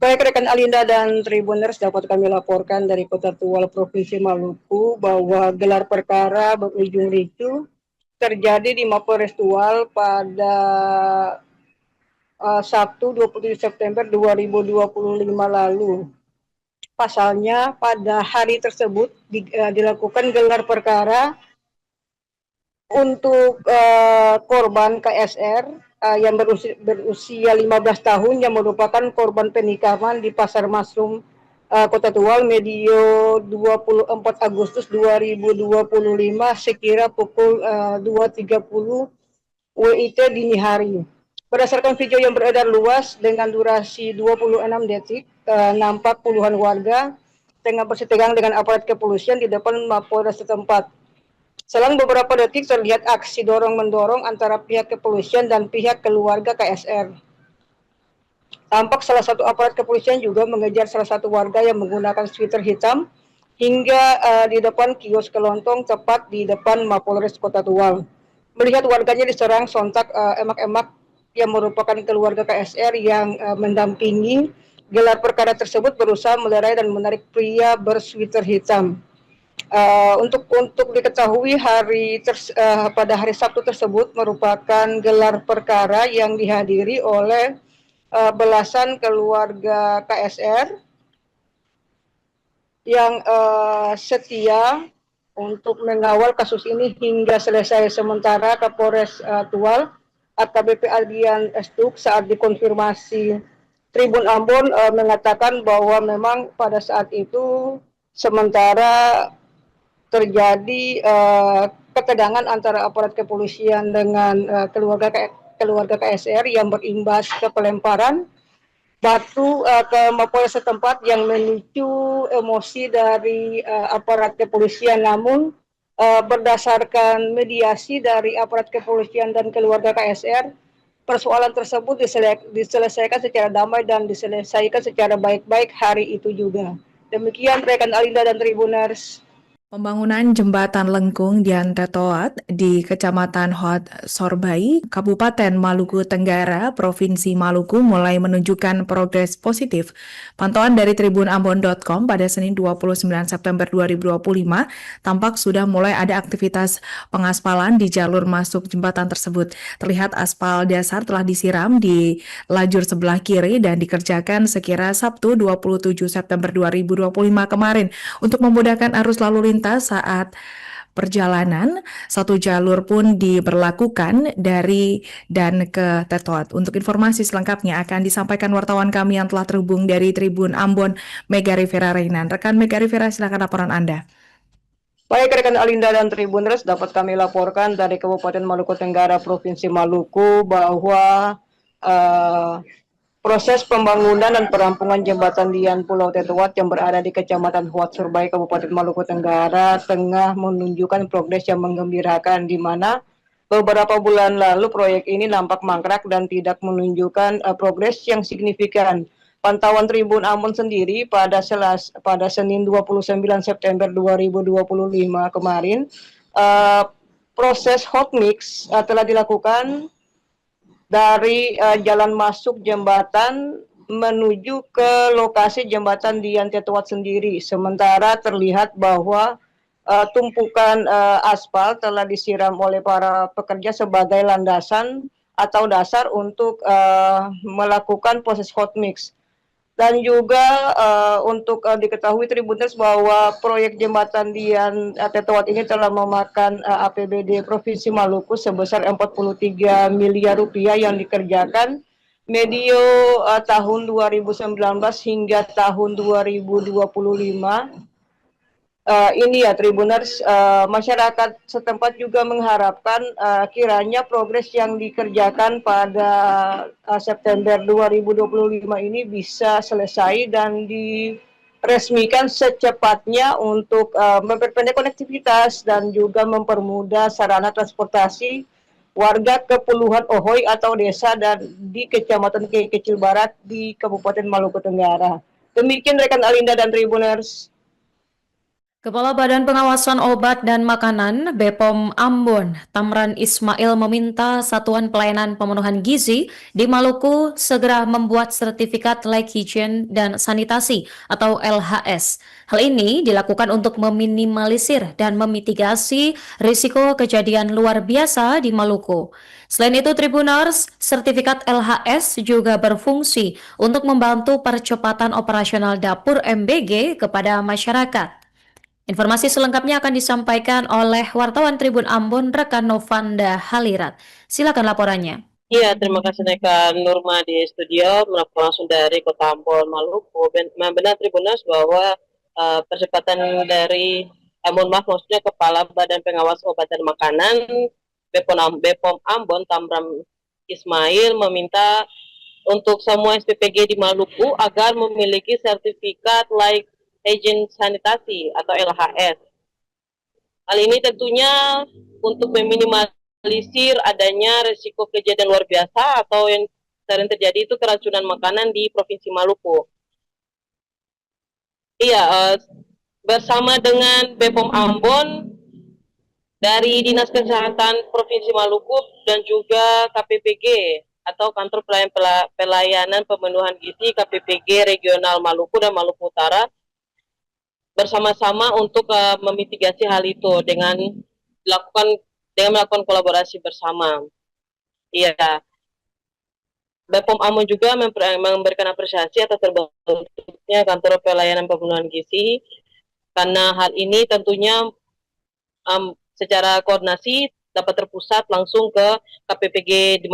Baik rekan Alinda dan Tribuners, dapat kami laporkan dari Kota Tual, Provinsi Maluku bahwa gelar perkara berujung ricuh terjadi di Mapolres Tual pada Sabtu 27 September 2025 lalu. Pasalnya pada hari tersebut dilakukan gelar perkara untuk korban KSR yang berusia 15 tahun yang merupakan korban penikaman di Pasar Masrum Kota Tual medio 24 Agustus 2025 sekira pukul 2.30 WIT dini hari. Berdasarkan video yang beredar luas dengan durasi 26 detik, nampak puluhan warga tengah bersitegang dengan aparat kepolisian di depan Mapolres setempat. Selang beberapa detik terlihat aksi dorong-mendorong antara pihak kepolisian dan pihak keluarga KSR. Tampak salah satu aparat kepolisian juga mengejar salah satu warga yang menggunakan sweater hitam hingga di depan kios kelontong tepat di depan Mapolres Kota Tual. Melihat warganya diserang, sontak emak-emak yang merupakan keluarga KSR yang mendampingi gelar perkara tersebut berusaha melerai dan menarik pria bersweater hitam. Untuk diketahui pada hari Sabtu tersebut merupakan gelar perkara yang dihadiri oleh belasan keluarga KSR yang setia untuk mengawal kasus ini hingga selesai. Sementara Kapolres Tual AKBP Adrian Estuk saat dikonfirmasi Tribun Ambon mengatakan bahwa memang pada saat itu sementara terjadi ketegangan antara aparat kepolisian dengan keluarga KSR yang berimbas ke pelemparan batu ke Mapolres setempat yang memicu emosi dari aparat kepolisian. Namun berdasarkan mediasi dari aparat kepolisian dan keluarga KSR, persoalan tersebut diselesaikan secara damai dan diselesaikan secara baik-baik hari itu juga. Demikian rekan Alinda dan Tribuners. Pembangunan jembatan lengkung di Antetoat di Kecamatan Hot Sorbai, Kabupaten Maluku Tenggara, Provinsi Maluku mulai menunjukkan progres positif. Pantauan dari tribunambon.com pada Senin 29 September 2025 tampak sudah mulai ada aktivitas pengaspalan di jalur masuk jembatan tersebut. Terlihat aspal dasar telah disiram di lajur sebelah kiri dan dikerjakan sekira Sabtu 27 September 2025 kemarin untuk memudahkan arus lalu lintas saat perjalanan. Satu jalur pun diberlakukan dari dan ke Tetoat. Untuk informasi selengkapnya akan disampaikan wartawan kami yang telah terhubung dari Tribun Ambon, Mega Rivera Reinan. Rekan Mega Rivera, silakan laporan Anda. Baik rekan Alinda dan Tribuners, dapat kami laporkan dari Kabupaten Maluku Tenggara, Provinsi Maluku bahwa proses pembangunan dan perampungan jembatan Dian Pulau Tetoat yang berada di Kecamatan Huat Surbai, Kabupaten Maluku Tenggara tengah menunjukkan progres yang menggembirakan, di mana beberapa bulan lalu proyek ini nampak mangkrak dan tidak menunjukkan progres yang signifikan. Pantauan Tribun Ambon sendiri pada Senin 29 September 2025 kemarin, proses hot mix telah dilakukan dari jalan masuk jembatan menuju ke lokasi jembatan di Antetoat sendiri. Sementara terlihat bahwa tumpukan aspal telah disiram oleh para pekerja sebagai landasan atau dasar untuk melakukan proses hot mix. Dan juga untuk diketahui Tribuners bahwa proyek jembatan di Tetoat ini telah memakan APBD Provinsi Maluku sebesar 43 miliar rupiah yang dikerjakan medio tahun 2019 hingga tahun 2025. ini ya Tribuners, masyarakat setempat juga mengharapkan kiranya progres yang dikerjakan pada September 2025 ini bisa selesai dan diresmikan secepatnya untuk memperpendek konektivitas dan juga mempermudah sarana transportasi warga ke puluhan Ohoy atau desa dan di Kecamatan Kecil Barat di Kabupaten Maluku Tenggara. Demikian rekan Alinda dan Tribuners. Kepala Badan Pengawasan Obat dan Makanan BPOM Ambon, Tamran Ismail meminta Satuan Pelayanan Pemenuhan Gizi di Maluku segera membuat sertifikat layak higien dan sanitasi atau LHS. Hal ini dilakukan untuk meminimalisir dan memitigasi risiko kejadian luar biasa di Maluku. Selain itu, Tribuners, sertifikat LHS juga berfungsi untuk membantu percepatan operasional dapur MBG kepada masyarakat. Informasi selengkapnya akan disampaikan oleh wartawan Tribun Ambon, rekan Novanda Halirat. Silakan laporannya. Iya, terima kasih rekan Nurma di studio, melaporkan langsung dari Kota Ambon, Maluku. Benar Tribuners bahwa percepatan dari, maksudnya Kepala Badan Pengawas Obat dan Makanan BPOM Ambon, Tamran Ismail meminta untuk semua SPPG di Maluku agar memiliki sertifikat layak higien sanitasi atau LHS. Hal ini tentunya untuk meminimalisir adanya risiko kejadian luar biasa atau yang sering terjadi itu keracunan makanan di Provinsi Maluku. Iya, bersama dengan BPOM Ambon dari Dinas Kesehatan Provinsi Maluku dan juga KPPG atau Kantor Pelayanan Pemenuhan Gizi KPPG Regional Maluku dan Maluku Utara bersama-sama untuk memitigasi hal itu dengan melakukan kolaborasi bersama. Iya, BPOM Ambon juga memberikan apresiasi atas terbentuknya Kantor Pelayanan Pemenuhan Gizi karena hal ini tentunya secara koordinasi dapat terpusat langsung ke KPPG di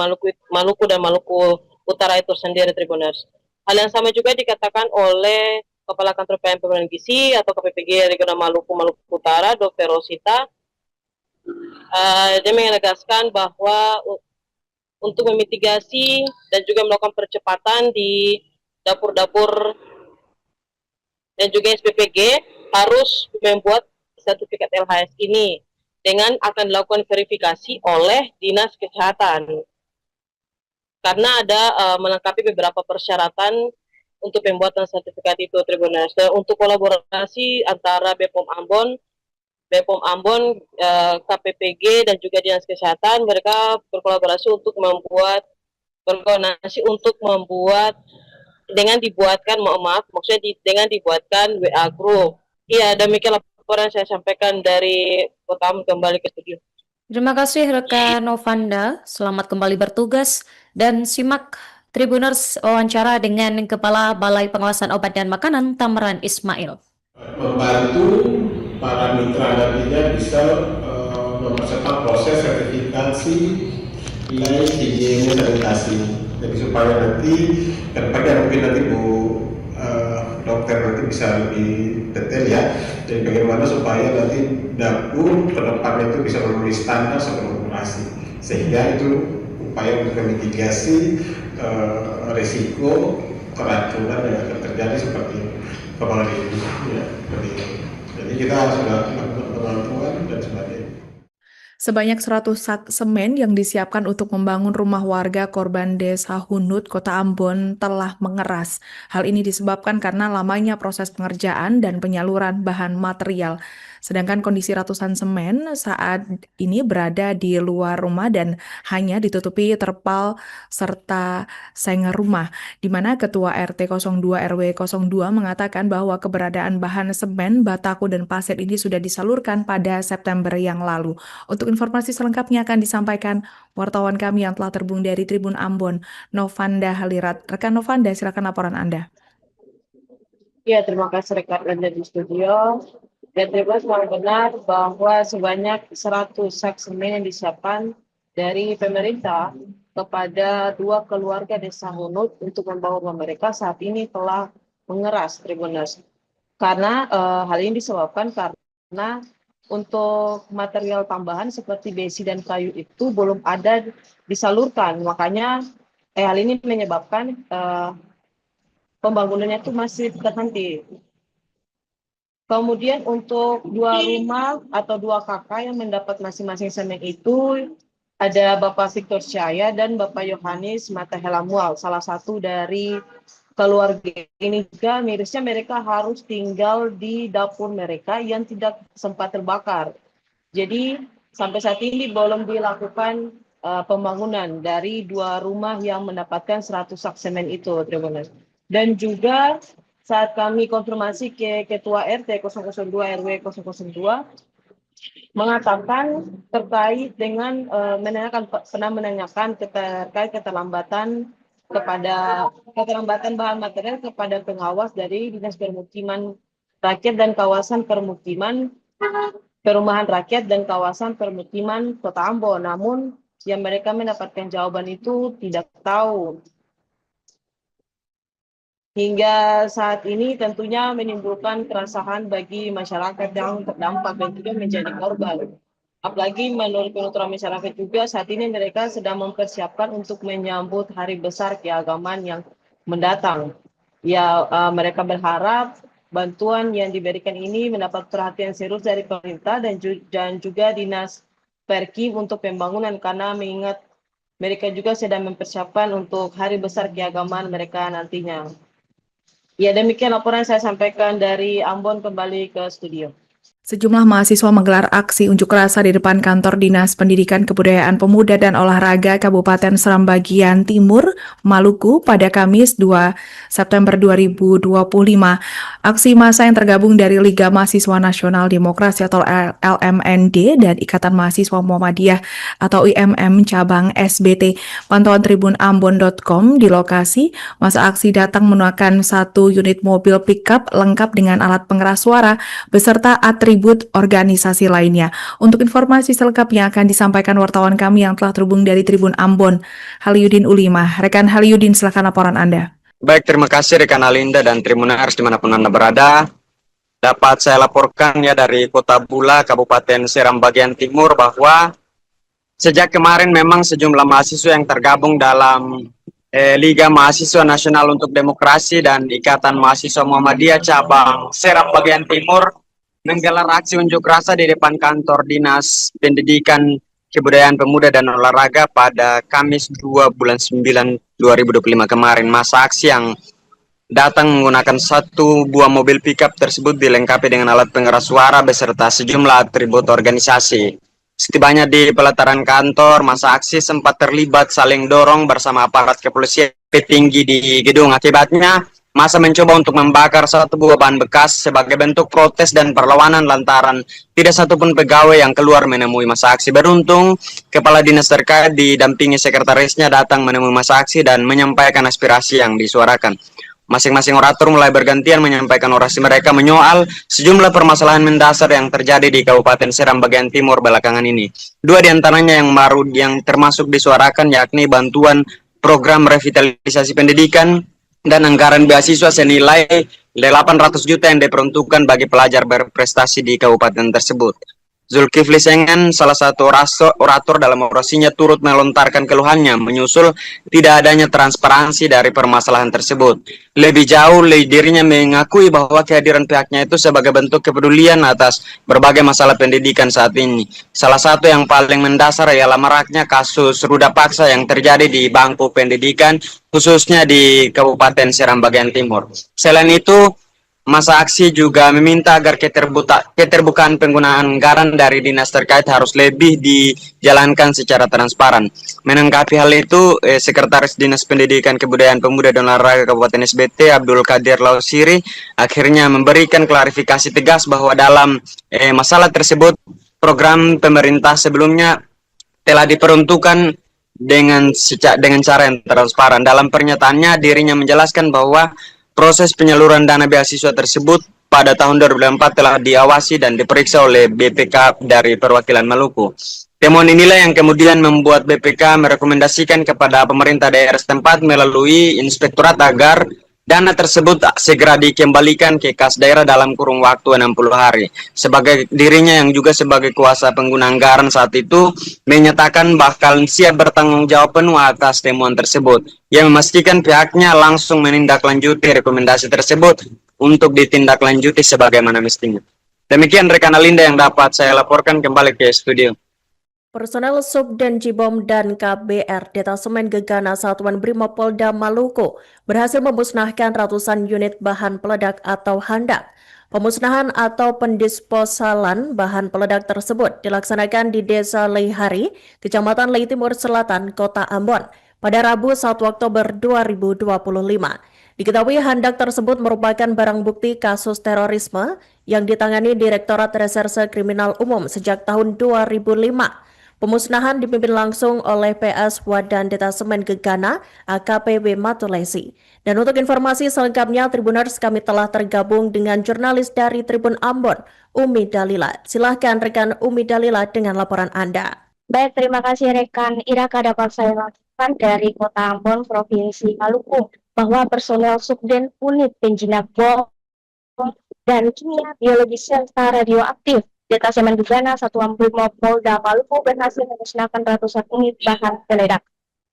Maluku dan Maluku Utara itu sendiri, Tribuners. Hal yang sama juga dikatakan oleh Kepala Kantor Pelayanan Pemenuhan Gizi atau KPPG Regional Maluku Utara, Dr. Rosita. Dia menegaskan bahwa untuk memitigasi dan juga melakukan percepatan di dapur-dapur dan juga SPPG harus membuat sertifikat LHS ini dengan akan dilakukan verifikasi oleh Dinas Kesehatan karena ada melengkapi beberapa persyaratan untuk pembuatan sertifikat itu, Tribuners. Untuk kolaborasi antara BPOM Ambon, KPPG dan juga Dinas Kesehatan, mereka berkolaborasi untuk membuat dengan dibuatkan WA group. Iya, demikian laporan saya sampaikan dari Kota Ambon, kembali ke studio. Terima kasih rekan Novanda, selamat kembali bertugas dan simak Tribuners wawancara dengan Kepala Balai Pengawasan Obat dan Makanan Tamran Ismail. Membantu para mitra nantinya bisa mempercepat proses sertifikasi layak higien sanitasi. Jadi supaya nanti kedepannya mungkin nanti Bu dokter nanti bisa lebih detail ya. Jadi bagaimana supaya nanti dapur ke depannya itu bisa memenuhi standar sebelum operasi. Sehingga itu upaya untuk memitigasi risiko keracunan yang akan terjadi seperti kemarin ini ya. Jadi kita sudah melakukan pengakuan dan sebagainya. Sebanyak 100 sak semen yang disiapkan untuk membangun rumah warga korban Desa Hunut, Kota Ambon telah mengeras. Hal ini disebabkan karena lamanya proses pengerjaan dan penyaluran bahan material. Sedangkan kondisi ratusan semen saat ini berada di luar rumah dan hanya ditutupi terpal serta seng rumah, di mana Ketua RT 02 RW 02 mengatakan bahwa keberadaan bahan semen, bataku, dan pasir ini sudah disalurkan pada September yang lalu. Untuk informasi selengkapnya akan disampaikan wartawan kami yang telah terhubung dari Tribun Ambon, Novanda Halirat. Rekan Novanda, silakan laporan Anda. Ya, terima kasih rekan Anda di studio. Dan Tribuners memang benar bahwa sebanyak 100 sak semen yang disiapkan dari pemerintah kepada 2 keluarga Desa Hunut untuk membangun rumah mereka saat ini telah mengeras, Tribuners. Karena hal ini disebabkan karena Karena untuk material tambahan seperti besi dan kayu itu belum ada disalurkan. Makanya hal ini menyebabkan pembangunannya itu masih terhenti. Kemudian untuk 2 rumah atau 2 kakak yang mendapat masing-masing semen itu ada Bapak Victor Syaya dan Bapak Yohanes Mata Helamual, salah satu dari keluarga ini. Juga mirisnya mereka harus tinggal di dapur mereka yang tidak sempat terbakar. Jadi sampai saat ini belum dilakukan pembangunan dari 2 rumah yang mendapatkan 100 sak semen itu. Terima kasih. Dan juga saat kami konfirmasi ke Ketua RT 002 RW 002 mengatakan terkait dengan pernah menanyakan terkait keterlambatan bahan material kepada pengawas dari Dinas Permukiman Rakyat dan Kawasan Perumahan Rakyat dan Kawasan Permukiman Kota Ambon. Namun yang mereka mendapatkan jawaban itu tidak tahu. Hingga saat ini tentunya menimbulkan keresahan bagi masyarakat yang terdampak dan juga menjadi korban. Apalagi menurut penuturan masyarakat juga saat ini mereka sedang mempersiapkan untuk menyambut hari besar keagamaan yang mendatang. Ya, mereka berharap bantuan yang diberikan ini mendapat perhatian serius dari pemerintah dan juga Dinas Perki untuk pembangunan, karena mengingat mereka juga sedang mempersiapkan untuk hari besar keagamaan mereka nantinya. Ya, demikian laporan saya sampaikan dari Ambon, kembali ke studio. Sejumlah mahasiswa menggelar aksi unjuk rasa di depan kantor Dinas Pendidikan Kebudayaan Pemuda dan Olahraga Kabupaten Seram Bagian Timur, Maluku pada Kamis 2 September 2025. Aksi massa yang tergabung dari Liga Mahasiswa Nasional Demokrasi atau LMND dan Ikatan Mahasiswa Muhammadiyah atau IMM cabang SBT. Pantauan Tribun Ambon.com di lokasi, masa aksi datang menggunakan 1 unit mobil pickup lengkap dengan alat pengeras suara beserta atribut organisasi lainnya. Untuk informasi selengkapnya akan disampaikan wartawan kami yang telah terhubung dari Tribun Ambon, Haliudin Ulima. Rekan Haliudin, silakan laporan Anda. Baik, terima kasih rekan Alinda dan Tribuners dimanapun Anda berada. Dapat saya laporkan ya dari Kota Bula, Kabupaten Seram Bagian Timur, bahwa sejak kemarin memang sejumlah mahasiswa yang tergabung dalam Liga Mahasiswa Nasional untuk Demokrasi dan Ikatan Mahasiswa Muhammadiyah cabang Seram Bagian Timur menggelar aksi unjuk rasa di depan kantor Dinas Pendidikan Kebudayaan Pemuda dan Olahraga pada Kamis 2 bulan 9 2025 kemarin. Masa aksi yang datang menggunakan 1 buah mobil pickup tersebut dilengkapi dengan alat pengeras suara beserta sejumlah atribut organisasi. Setibanya di pelataran kantor, masa aksi sempat terlibat saling dorong bersama aparat kepolisian petinggi di gedung. Akibatnya masa mencoba untuk membakar 1 buah ban bekas sebagai bentuk protes dan perlawanan lantaran tidak satupun pegawai yang keluar menemui masa aksi. Beruntung, kepala dinas terkait didampingi sekretarisnya datang menemui masa aksi dan menyampaikan aspirasi yang disuarakan. Masing-masing orator mulai bergantian menyampaikan orasi mereka menyoal sejumlah permasalahan mendasar yang terjadi di Kabupaten Seram Bagian Timur belakangan ini. 2 diantaranya yang baru yang termasuk disuarakan yakni bantuan program revitalisasi pendidikan dan anggaran beasiswa senilai 800 juta yang diperuntukkan bagi pelajar berprestasi di kabupaten tersebut. Zulkifli Sengen, salah satu orator dalam orasinya, turut melontarkan keluhannya menyusul tidak adanya transparansi dari permasalahan tersebut. Lebih jauh, dirinya mengakui bahwa kehadiran pihaknya itu sebagai bentuk kepedulian atas berbagai masalah pendidikan saat ini. Salah satu yang paling mendasar ialah maraknya kasus ruda paksa yang terjadi di bangku pendidikan, khususnya di Kabupaten Seram Bagian Timur. Selain itu, masa aksi juga meminta agar keterbukaan penggunaan anggaran dari dinas terkait harus lebih dijalankan secara transparan. Menanggapi hal itu, Sekretaris Dinas Pendidikan Kebudayaan Pemuda dan Olahraga Kabupaten SBT, Abdul Qadir Lausiri, akhirnya memberikan klarifikasi tegas bahwa dalam masalah tersebut, program pemerintah sebelumnya telah diperuntukkan dengan cara yang transparan. Dalam pernyataannya, dirinya menjelaskan bahwa proses penyaluran dana beasiswa tersebut pada tahun 2004 telah diawasi dan diperiksa oleh BPK dari perwakilan Maluku. Temuan inilah yang kemudian membuat BPK merekomendasikan kepada pemerintah daerah setempat melalui inspektorat agar dana tersebut segera dikembalikan ke kas daerah dalam kurun waktu 60 hari. Sebagai dirinya yang juga sebagai kuasa pengguna anggaran saat itu menyatakan bakal siap bertanggung jawab penuh atas temuan tersebut, yang memastikan pihaknya langsung menindaklanjuti rekomendasi tersebut untuk ditindaklanjuti sebagaimana mestinya. Demikian rekan Alinda yang dapat saya laporkan, kembali ke studio. Personel Subden Jibom dan KBR Detasemen Gegana Satuan Brimopolda Maluku berhasil memusnahkan ratusan unit bahan peledak atau handak. Pemusnahan atau pendisposalan bahan peledak tersebut dilaksanakan di Desa Leihari, Kecamatan Lei Timur Selatan, Kota Ambon, pada Rabu 1 Oktober 2025. Diketahui handak tersebut merupakan barang bukti kasus terorisme yang ditangani Direktorat Reserse Kriminal Umum sejak tahun 2005. Pemusnahan dipimpin langsung oleh PS Wadan Detasemen Gegana AKPB Matulesi. Dan untuk informasi selengkapnya, Tribuners, kami telah tergabung dengan jurnalis dari Tribun Ambon, Umi Dalila. Silahkan rekan Umi Dalila dengan laporan Anda. Baik, terima kasih rekan Iraka. Dapat saya laporkan dari Kota Ambon, Provinsi Maluku, bahwa personel Subden Unit Penjinak Bom dan Kimia Biologi serta Radioaktif Detasemen Gegana Satuan Brimopolda Maluku berhasil memusnahkan ratusan unit bahan peledak.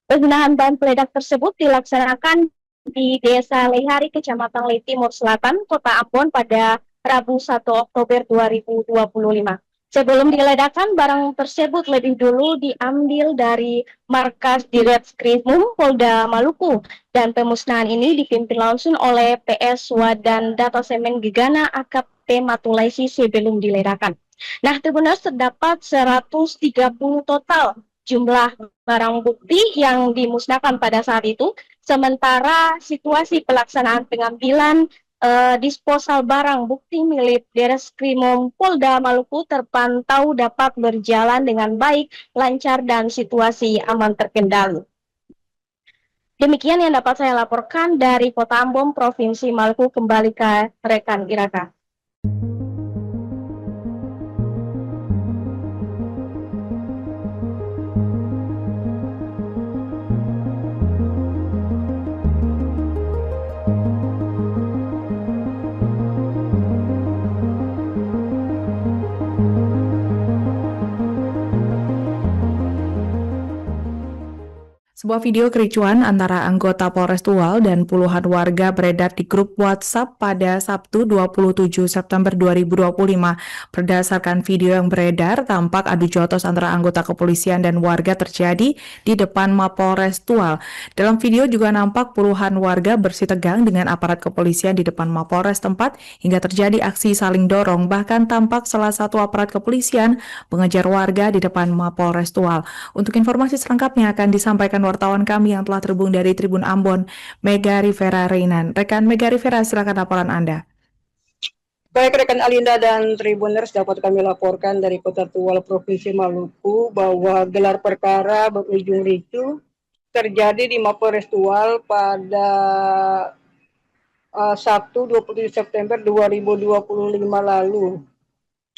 Penggunaan bahan peledak tersebut dilaksanakan di Desa Leihari, Kecamatan Lei Timur Selatan, Kota Ambon pada Rabu 1 Oktober 2025. Sebelum diledakkan, barang tersebut lebih dulu diambil dari markas Ditreskrimum Polda Maluku, dan pemusnahan ini dipimpin langsung oleh PS Wadan Detasemen Gegana AKP Matulesi sebelum diledakkan. Nah, Tribuners, terdapat 130 total jumlah barang bukti yang dimusnahkan pada saat itu, sementara situasi pelaksanaan pengambilan disposal barang bukti milik Ditreskrimum Polda Maluku terpantau dapat berjalan dengan baik, lancar, dan situasi aman terkendali. Demikian yang dapat saya laporkan dari Kota Ambon, Provinsi Maluku. Kembali ke rekan Iraka. Sebuah video kericuan antara anggota Polres Tual dan puluhan warga beredar di grup WhatsApp pada Sabtu 27 September 2025. Berdasarkan video yang beredar, tampak adu jotos antara anggota kepolisian dan warga terjadi di depan Mapolres Tual. Dalam video juga nampak puluhan warga bersitegang dengan aparat kepolisian di depan Mapolres tempat hingga terjadi aksi saling dorong. Bahkan tampak salah satu aparat kepolisian mengejar warga di depan Mapolres Tual. Untuk informasi selengkapnya akan disampaikan wartawan kami yang telah terhubung dari Tribun Ambon, Mega Rivera Reinan. Rekan Mega Rivera, silakan laporan Anda. Baik rekan Alinda dan Tribuners, dapat kami laporkan dari Kota Tual, Provinsi Maluku, bahwa gelar perkara berujung ricuh terjadi di Mapolres Tual pada Sabtu 27 September 2025 lalu.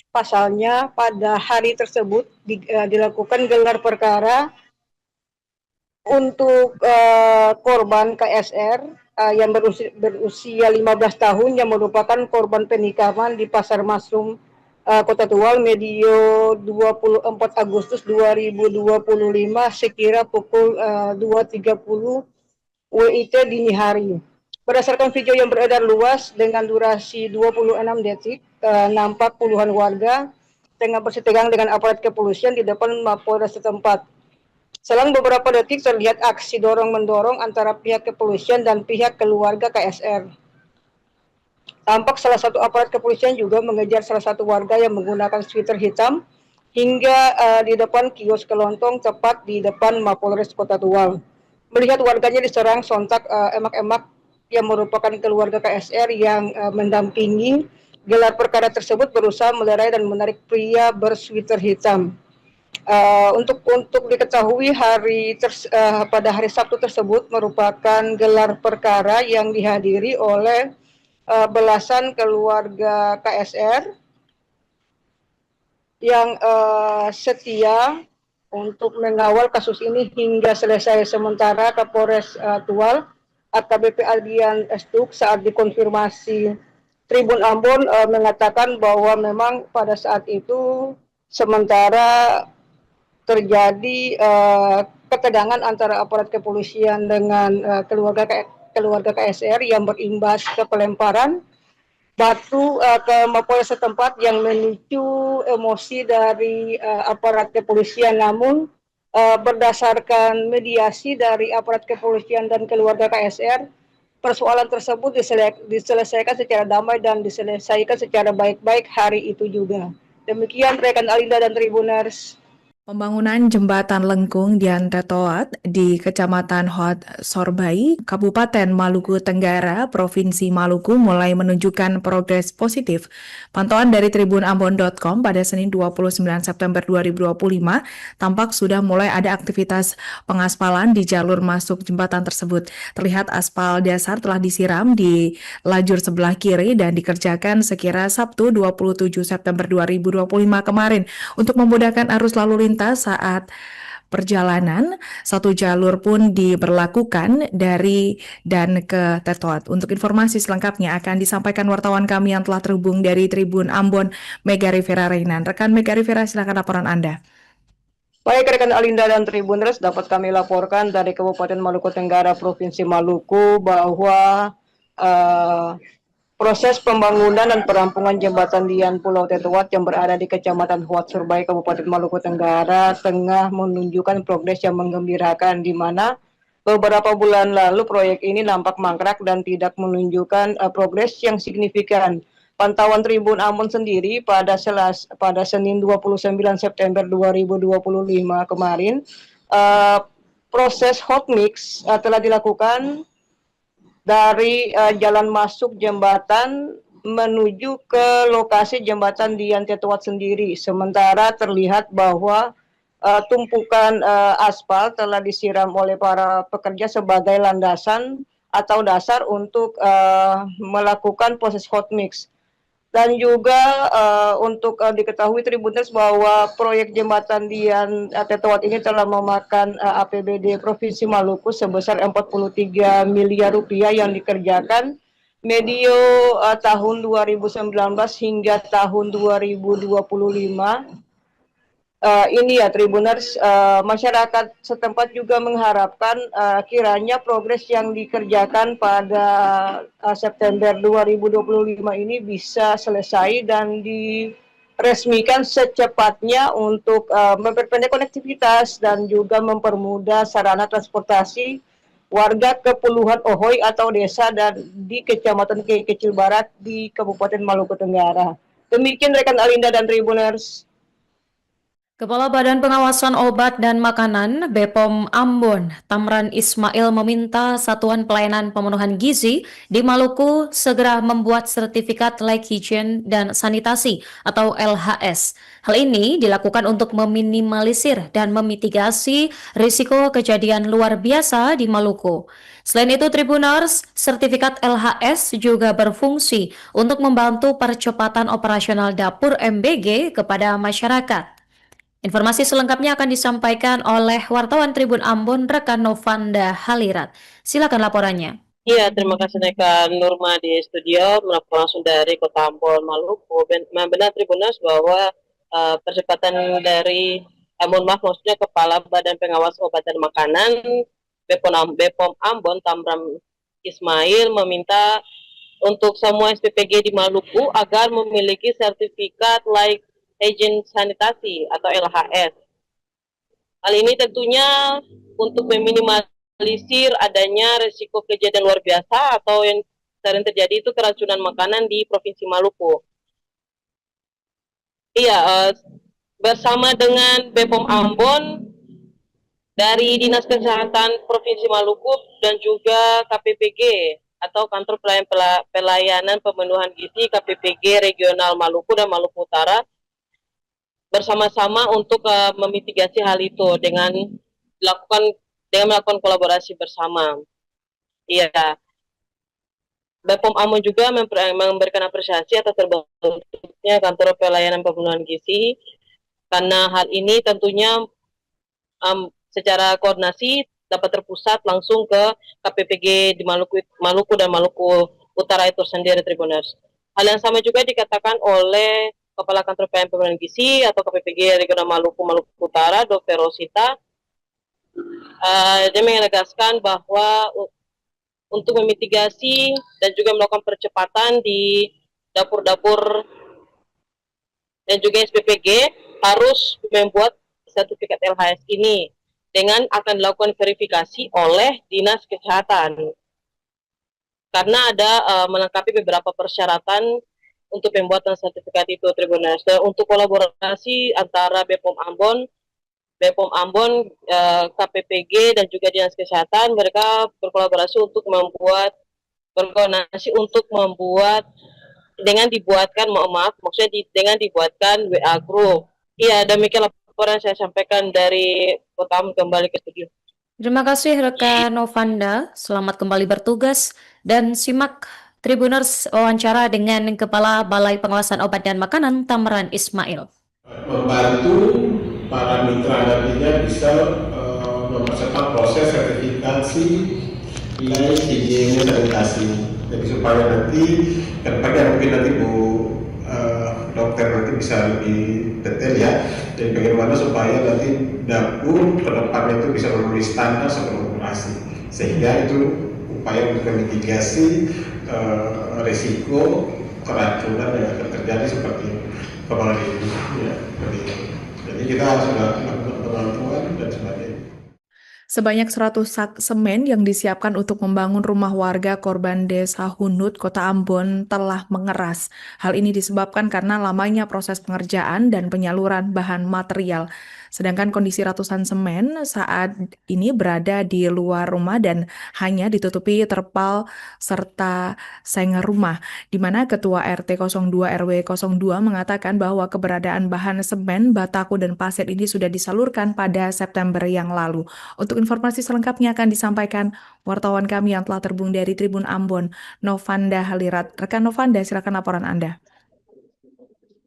Pasalnya pada hari tersebut dilakukan gelar perkara untuk korban KSR yang berusia 15 tahun yang merupakan korban penikaman di Pasar Masrum, Kota Tual, medio 24 Agustus 2025 sekira pukul 2.30 WIT dini hari. Berdasarkan video yang beredar luas dengan durasi 26 detik, nampak puluhan warga tengah bersitegang dengan aparat kepolisian di depan Mapolres setempat. Selang beberapa detik terlihat aksi dorong-mendorong antara pihak kepolisian dan pihak keluarga KSR. Tampak salah satu aparat kepolisian juga mengejar salah satu warga yang menggunakan sweater hitam hingga di depan kios kelontong tepat di depan Mapolres Kota Tual. Melihat warganya diserang, sontak emak-emak yang merupakan keluarga KSR yang mendampingi gelar perkara tersebut berusaha melerai dan menarik pria bersweater hitam. Untuk diketahui pada hari Sabtu tersebut merupakan gelar perkara yang dihadiri oleh belasan keluarga KSR yang setia untuk mengawal kasus ini hingga selesai. Sementara Kapolres Tual AKBP Adrian Estuk saat dikonfirmasi Tribun Ambon mengatakan bahwa memang pada saat itu sementara terjadi ketegangan antara aparat kepolisian dengan keluarga KSR yang berimbas ke pelemparan batu ke Mapolres setempat yang memicu emosi dari aparat kepolisian. Namun berdasarkan mediasi dari aparat kepolisian dan keluarga KSR, persoalan tersebut diselesaikan secara damai dan diselesaikan secara baik-baik hari itu juga. Demikian rekan Alinda dan Tribuners. Pembangunan jembatan lengkung Dian Tetoat di Kecamatan Hot Sorbai, Kabupaten Maluku Tenggara, Provinsi Maluku mulai menunjukkan progres positif. Pantauan dari tribunambon.com pada Senin 29 September 2025 tampak sudah mulai ada aktivitas pengaspalan di jalur masuk jembatan tersebut. Terlihat aspal dasar telah disiram di lajur sebelah kiri dan dikerjakan sekira Sabtu 27 September 2025 kemarin untuk memudahkan arus lalu lintas saat perjalanan. Satu jalur pun diberlakukan dari dan ke Tetoat. Untuk informasi selengkapnya akan disampaikan wartawan kami yang telah terhubung dari Tribun Ambon, Mega Rivera Reinan. Rekan Mega Rivera, silakan laporan Anda. Baik rekan Alinda dan Tribuners, dapat kami laporkan dari Kabupaten Maluku Tenggara, Provinsi Maluku bahwa proses pembangunan dan perampungan jembatan Dian Pulau Tetoat yang berada di Kecamatan Huat Surbai, Kabupaten Maluku Tenggara tengah menunjukkan progres yang menggembirakan, di mana beberapa bulan lalu proyek ini nampak mangkrak dan tidak menunjukkan progres yang signifikan. Pantauan Tribun Ambon sendiri pada Senin 29 September 2025 kemarin, proses hot mix telah dilakukan dari jalan masuk jembatan menuju ke lokasi jembatan Dian Tetoat sendiri. Sementara terlihat bahwa tumpukan aspal telah disiram oleh para pekerja sebagai landasan atau dasar untuk melakukan proses hot mix. Dan juga untuk diketahui Tribuners bahwa proyek jembatan Dian Tetoat ini telah memakan APBD Provinsi Maluku sebesar 43 miliar rupiah yang dikerjakan medio tahun 2019 hingga tahun 2025. Ini ya Tribuners, masyarakat setempat juga mengharapkan kiranya progres yang dikerjakan pada September 2025 ini bisa selesai dan diresmikan secepatnya untuk memperpendek konektivitas dan juga mempermudah sarana transportasi warga ke puluhan ohoy atau desa dan di Kecamatan Kecil Barat di Kabupaten Maluku Tenggara. Demikian rekan Alinda dan Tribuners. Kepala Badan Pengawasan Obat dan Makanan BPOM Ambon, Tamran Ismail meminta Satuan Pelayanan Pemenuhan Gizi di Maluku segera membuat sertifikat layak higien dan sanitasi atau LHS. Hal ini dilakukan untuk meminimalisir dan memitigasi risiko kejadian luar biasa di Maluku. Selain itu, Tribuners, sertifikat LHS juga berfungsi untuk membantu percepatan operasional dapur MBG kepada masyarakat. Informasi selengkapnya akan disampaikan oleh wartawan Tribun Ambon, rekan Novanda Halirat. Silakan laporannya. Iya, terima kasih rekan Nurma di studio, melaporkan langsung dari Kota Ambon, Maluku. Benar Tribuners bahwa percepatan dari maksudnya Kepala Badan Pengawas Obat dan Makanan BPOM Ambon, Tamran Ismail meminta untuk semua SPPG di Maluku agar memiliki sertifikat layak higien sanitasi atau LHS. Hal ini tentunya untuk meminimalisir adanya risiko kejadian luar biasa atau yang sering terjadi itu keracunan makanan di Provinsi Maluku. Iya, bersama dengan BPOM Ambon dari Dinas Kesehatan Provinsi Maluku dan juga KPPG atau Kantor Pelayanan Pemenuhan Gizi KPPG Regional Maluku dan Maluku Utara bersama-sama untuk memitigasi hal itu dengan melakukan kolaborasi bersama. Iya, BPOM Ambon juga memberikan apresiasi atas terbentuknya Kantor Pelayanan Pemenuhan Gizi karena hal ini tentunya secara koordinasi dapat terpusat langsung ke KPPG di Maluku dan Maluku Utara itu sendiri, Tribuners. Hal yang sama juga dikatakan oleh Kepala Kantor Pelayanan Pembangunan Gizi atau KPPG Regional Maluku Utara, Dr. Rosita. Dia menegaskan bahwa untuk memitigasi dan juga melakukan percepatan di dapur-dapur dan juga SPPG harus membuat sertifikat LHS ini dengan akan dilakukan verifikasi oleh Dinas Kesehatan. Karena ada melengkapi beberapa persyaratan untuk pembuatan sertifikat itu, Tribuners. Dan untuk kolaborasi antara BPOM Ambon, KPPG dan juga Dinas Kesehatan, mereka berkolaborasi untuk membuat dengan dibuatkan WA group. Iya, demikian laporan saya sampaikan dari Kota Ambon. Kembali ke studio. Terima kasih rekan Novanda, selamat kembali bertugas dan simak Tribuners wawancara dengan Kepala Balai Pengawasan Obat dan Makanan Tamran Ismail. Membantu para mitra nantinya bisa mempercepat proses sertifikasi wilayah higiene sanitasi. Jadi supaya nanti kedepannya mungkin nanti Bu dokter nanti bisa lebih detail ya. Jadi bagaimana supaya nanti dapur kedepannya itu bisa memenuhi standar sebelum operasi, sehingga itu upaya untuk mitigasi risiko keracunan yang akan terjadi seperti kemarin ini. Ya, jadi kita sudah melakukan pengawasan dan sebagainya. Sebanyak 100 sak semen yang disiapkan untuk membangun rumah warga korban Desa Hunut, Kota Ambon telah mengeras. Hal ini disebabkan karena lamanya proses pengerjaan dan penyaluran bahan material. Sedangkan kondisi ratusan semen saat ini berada di luar rumah dan hanya ditutupi terpal serta seng rumah, di mana Ketua RT 02 RW 02 mengatakan bahwa keberadaan bahan semen, bataku, dan pasir ini sudah disalurkan pada September yang lalu. Untuk informasi selengkapnya akan disampaikan wartawan kami yang telah terhubung dari Tribun Ambon, Novanda Halirat. Rekan Novanda, silakan laporan Anda.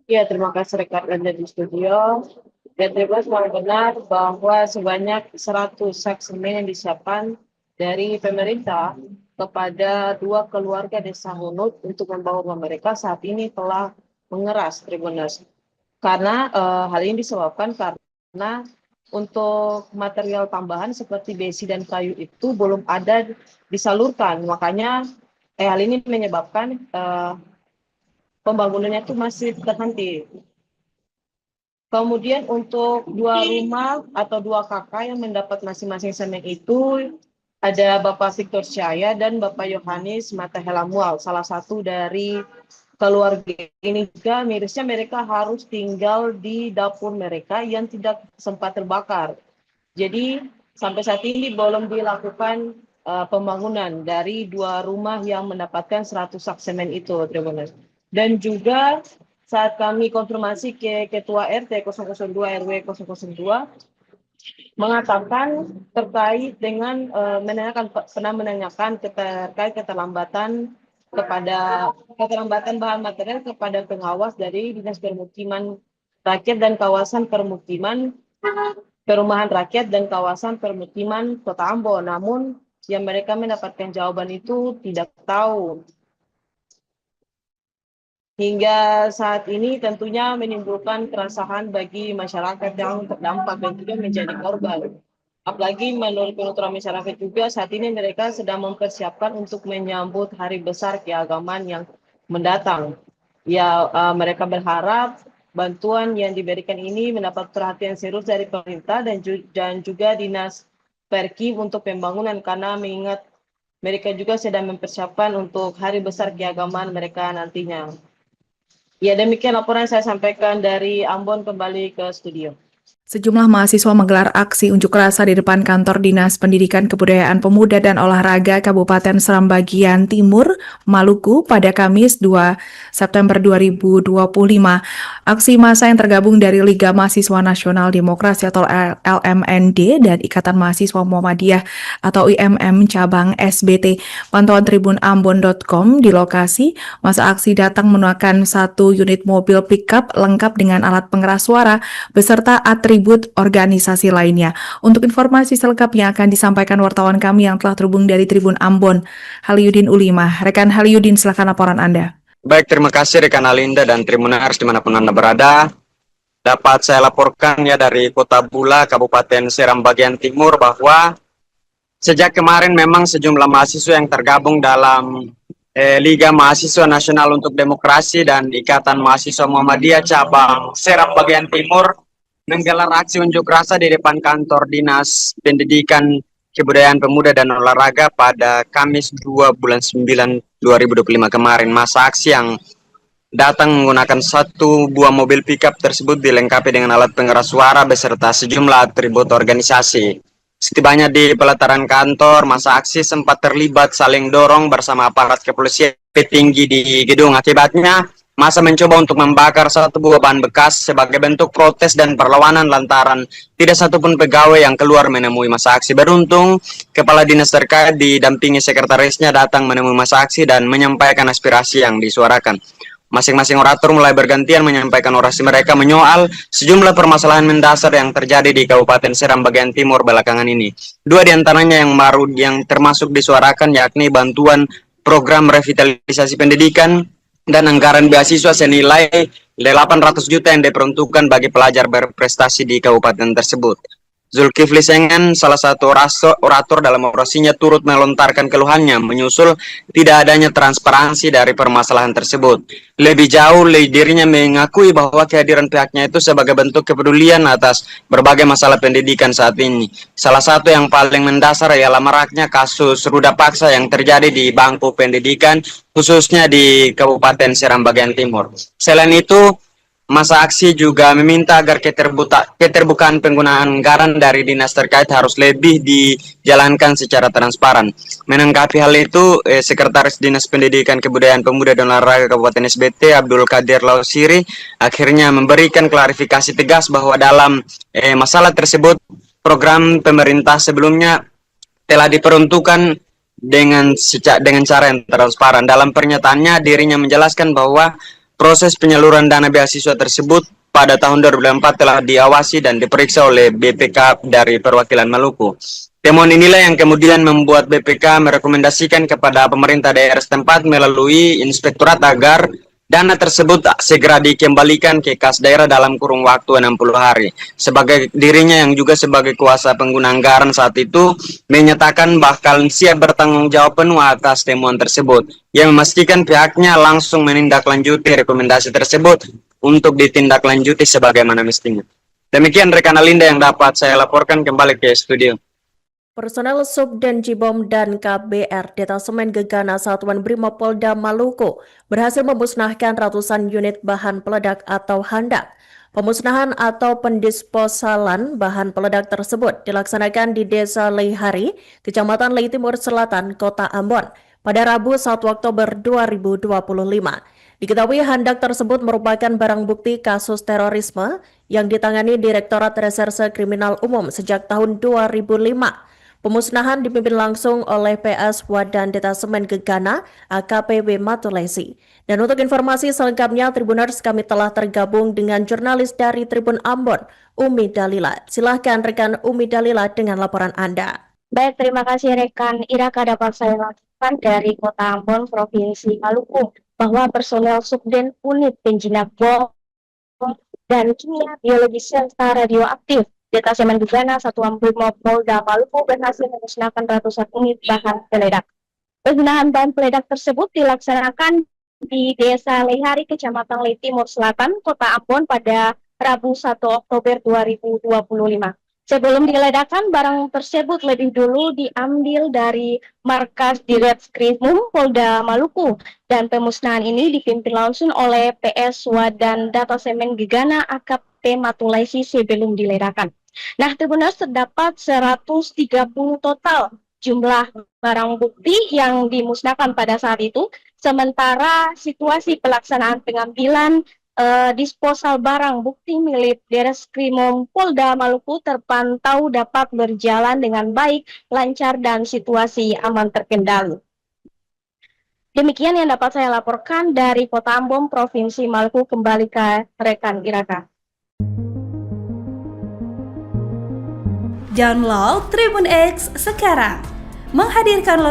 Ya, terima kasih rekan Anda di studio. Dan Tribuners memang benar bahwa sebanyak 100 sak semen yang disiapkan dari pemerintah kepada 2 keluarga Desa Hunut untuk membangun rumah mereka saat ini telah mengeras, Tribuners. Karena hal ini disebabkan karena untuk material tambahan seperti besi dan kayu itu belum ada disalurkan. Makanya hal ini menyebabkan pembangunannya itu masih terhenti. Kemudian untuk 2 rumah atau 2 kakak yang mendapat masing-masing semen itu ada Bapak Victor Syaya dan Bapak Yohanes Mata Helamual, salah satu dari keluarga ini. Juga mirisnya mereka harus tinggal di dapur mereka yang tidak sempat terbakar. Jadi sampai saat ini belum dilakukan pembangunan dari 2 rumah yang mendapatkan 100 sak semen itu, Tribuners. Dan juga saat kami konfirmasi ke Ketua RT 002 RW 002 mengatakan terkait dengan pernah menanyakan terkait keterlambatan bahan material kepada pengawas dari Dinas Permukiman Rakyat dan Kawasan Perumahan Rakyat dan Kawasan Permukiman Kota Ambon. Namun yang mereka mendapatkan jawaban itu tidak tahu. Hingga saat ini tentunya menimbulkan keresahan bagi masyarakat yang terdampak dan juga menjadi korban. Apalagi menurut penuturan masyarakat juga saat ini mereka sedang mempersiapkan untuk menyambut hari besar keagamaan yang mendatang. Ya, mereka berharap bantuan yang diberikan ini mendapat perhatian serius dari pemerintah dan juga Dinas Perki untuk pembangunan, karena mengingat mereka juga sedang mempersiapkan untuk hari besar keagamaan mereka nantinya. Ya, demikian laporan saya sampaikan dari Ambon, kembali ke studio. Sejumlah mahasiswa menggelar aksi unjuk rasa di depan kantor Dinas Pendidikan Kebudayaan Pemuda dan Olahraga Kabupaten Seram Bagian Timur, Maluku pada Kamis 2 September 2025. Aksi massa yang tergabung dari Liga Mahasiswa Nasional Demokrasi atau LMND dan Ikatan Mahasiswa Muhammadiyah atau IMM cabang SBT. Pantauan tribunambon.com di lokasi, masa aksi datang menggunakan 1 unit mobil pickup lengkap dengan alat pengeras suara beserta atribut organisasi lainnya. Untuk informasi selengkapnya akan disampaikan wartawan kami yang telah terhubung dari Tribun Ambon, Haliudin Ulimah. Rekan Haliudin, silakan laporan Anda. Baik, terima kasih rekan Alinda dan Tribuners dimanapun Anda berada. Dapat saya laporkan ya dari Kota Bula, Kabupaten Seram bagian timur bahwa sejak kemarin memang sejumlah mahasiswa yang tergabung dalam Liga Mahasiswa Nasional untuk Demokrasi dan Ikatan Mahasiswa Muhammadiyah cabang Seram bagian timur menggelar aksi unjuk rasa di depan kantor Dinas Pendidikan, Kebudayaan Pemuda dan Olahraga pada Kamis 2 bulan 9 2025 kemarin. Masa aksi yang datang menggunakan satu buah mobil pickup tersebut dilengkapi dengan alat pengeras suara beserta sejumlah atribut organisasi. Setibanya di pelataran kantor, masa aksi sempat terlibat saling dorong bersama aparat kepolisian petinggi di gedung. Akibatnya, masa mencoba untuk membakar satu buah ban bekas sebagai bentuk protes dan perlawanan lantaran tidak satupun pegawai yang keluar menemui masa aksi. Beruntung, kepala dinas terkait didampingi sekretarisnya datang menemui masa aksi dan menyampaikan aspirasi yang disuarakan. Masing-masing orator mulai bergantian menyampaikan orasi mereka menyoal sejumlah permasalahan mendasar yang terjadi di Kabupaten Seram bagian timur belakangan ini. Dua di antaranya yang baru yang termasuk disuarakan yakni bantuan program revitalisasi pendidikan dan anggaran beasiswa senilai 800 juta yang diperuntukkan bagi pelajar berprestasi di kabupaten tersebut. Zulkifli Sengan, salah satu orator dalam orasinya turut melontarkan keluhannya menyusul tidak adanya transparansi dari permasalahan tersebut. Lebih jauh, dirinya mengakui bahwa kehadiran pihaknya itu sebagai bentuk kepedulian atas berbagai masalah pendidikan saat ini. Salah satu yang paling mendasar ialah maraknya kasus ruda paksa yang terjadi di bangku pendidikan, khususnya di Kabupaten Seram bagian timur. Selain itu, masa aksi juga meminta agar keterbukaan penggunaan anggaran dari dinas terkait harus lebih dijalankan secara transparan. Menanggapi hal itu, Sekretaris Dinas Pendidikan Kebudayaan Pemuda dan Olahraga Kabupaten SBT Abdul Qadir Lausiri akhirnya memberikan klarifikasi tegas bahwa dalam masalah tersebut program pemerintah sebelumnya telah diperuntukkan dengan cara yang transparan. Dalam pernyataannya, dirinya menjelaskan bahwa proses penyaluran dana beasiswa tersebut pada tahun 2004 telah diawasi dan diperiksa oleh BPK dari perwakilan Maluku. Temuan inilah yang kemudian membuat BPK merekomendasikan kepada pemerintah daerah setempat melalui inspektorat agar dana tersebut segera dikembalikan ke kas daerah dalam kurun waktu 60 hari. Sebagai dirinya yang juga sebagai kuasa pengguna anggaran saat itu menyatakan bakal siap bertanggung jawab penuh atas temuan tersebut, yang memastikan pihaknya langsung menindaklanjuti rekomendasi tersebut untuk ditindaklanjuti sebagaimana mestinya. Demikian rekan Alinda yang dapat saya laporkan, kembali ke studio. Personel Subden Jibom dan KBR Detasemen Gegana Satuan Brimopolda Maluku berhasil memusnahkan ratusan unit bahan peledak atau handak. Pemusnahan atau pendisposalan bahan peledak tersebut dilaksanakan di Desa Leihari, Kecamatan Lei Timur Selatan, Kota Ambon, pada Rabu 1 Oktober 2025. Diketahui handak tersebut merupakan barang bukti kasus terorisme yang ditangani Direktorat Reserse Kriminal Umum sejak tahun 2005. Pemusnahan dipimpin langsung oleh PS Wadan Detasemen Gegana AKPW Matulesi. Dan untuk informasi selengkapnya, Tribuners, kami telah tergabung dengan jurnalis dari Tribun Ambon, Umi Dalila. Silahkan rekan Umi Dalila dengan laporan Anda. Baik, terima kasih rekan Iraka. Dapat saya laporkan dari Kota Ambon, Provinsi Maluku, bahwa personel Subden Unit Penjinak Bom dan Kimia Biologi serta Radioaktif Detasemen Gegana Satuan Brimopolda Maluku berhasil memusnahkan ratusan unit bahan peledak. Penggunaan bahan peledak tersebut dilaksanakan di Desa Leihari, Kecamatan Lei Timur Selatan, Kota Ambon pada Rabu 1 Oktober 2025. Sebelum diledakkan, barang tersebut lebih dulu diambil dari markas Ditreskrimum Polda Maluku, dan pemusnahan ini dipimpin langsung oleh PS Wadan Detasemen Gegana AKP Matulesi sebelum diledakkan. Nah, Tribuners, terdapat 130 total jumlah barang bukti yang dimusnahkan pada saat itu, sementara situasi pelaksanaan pengambilan disposal barang bukti milik Ditreskrimum Polda Maluku terpantau dapat berjalan dengan baik, lancar, dan situasi aman terkendali. Demikian yang dapat saya laporkan dari Kota Ambon, Provinsi Maluku. Kembali ke rekan Iraka. Download Tribun X sekarang. Menghadirkan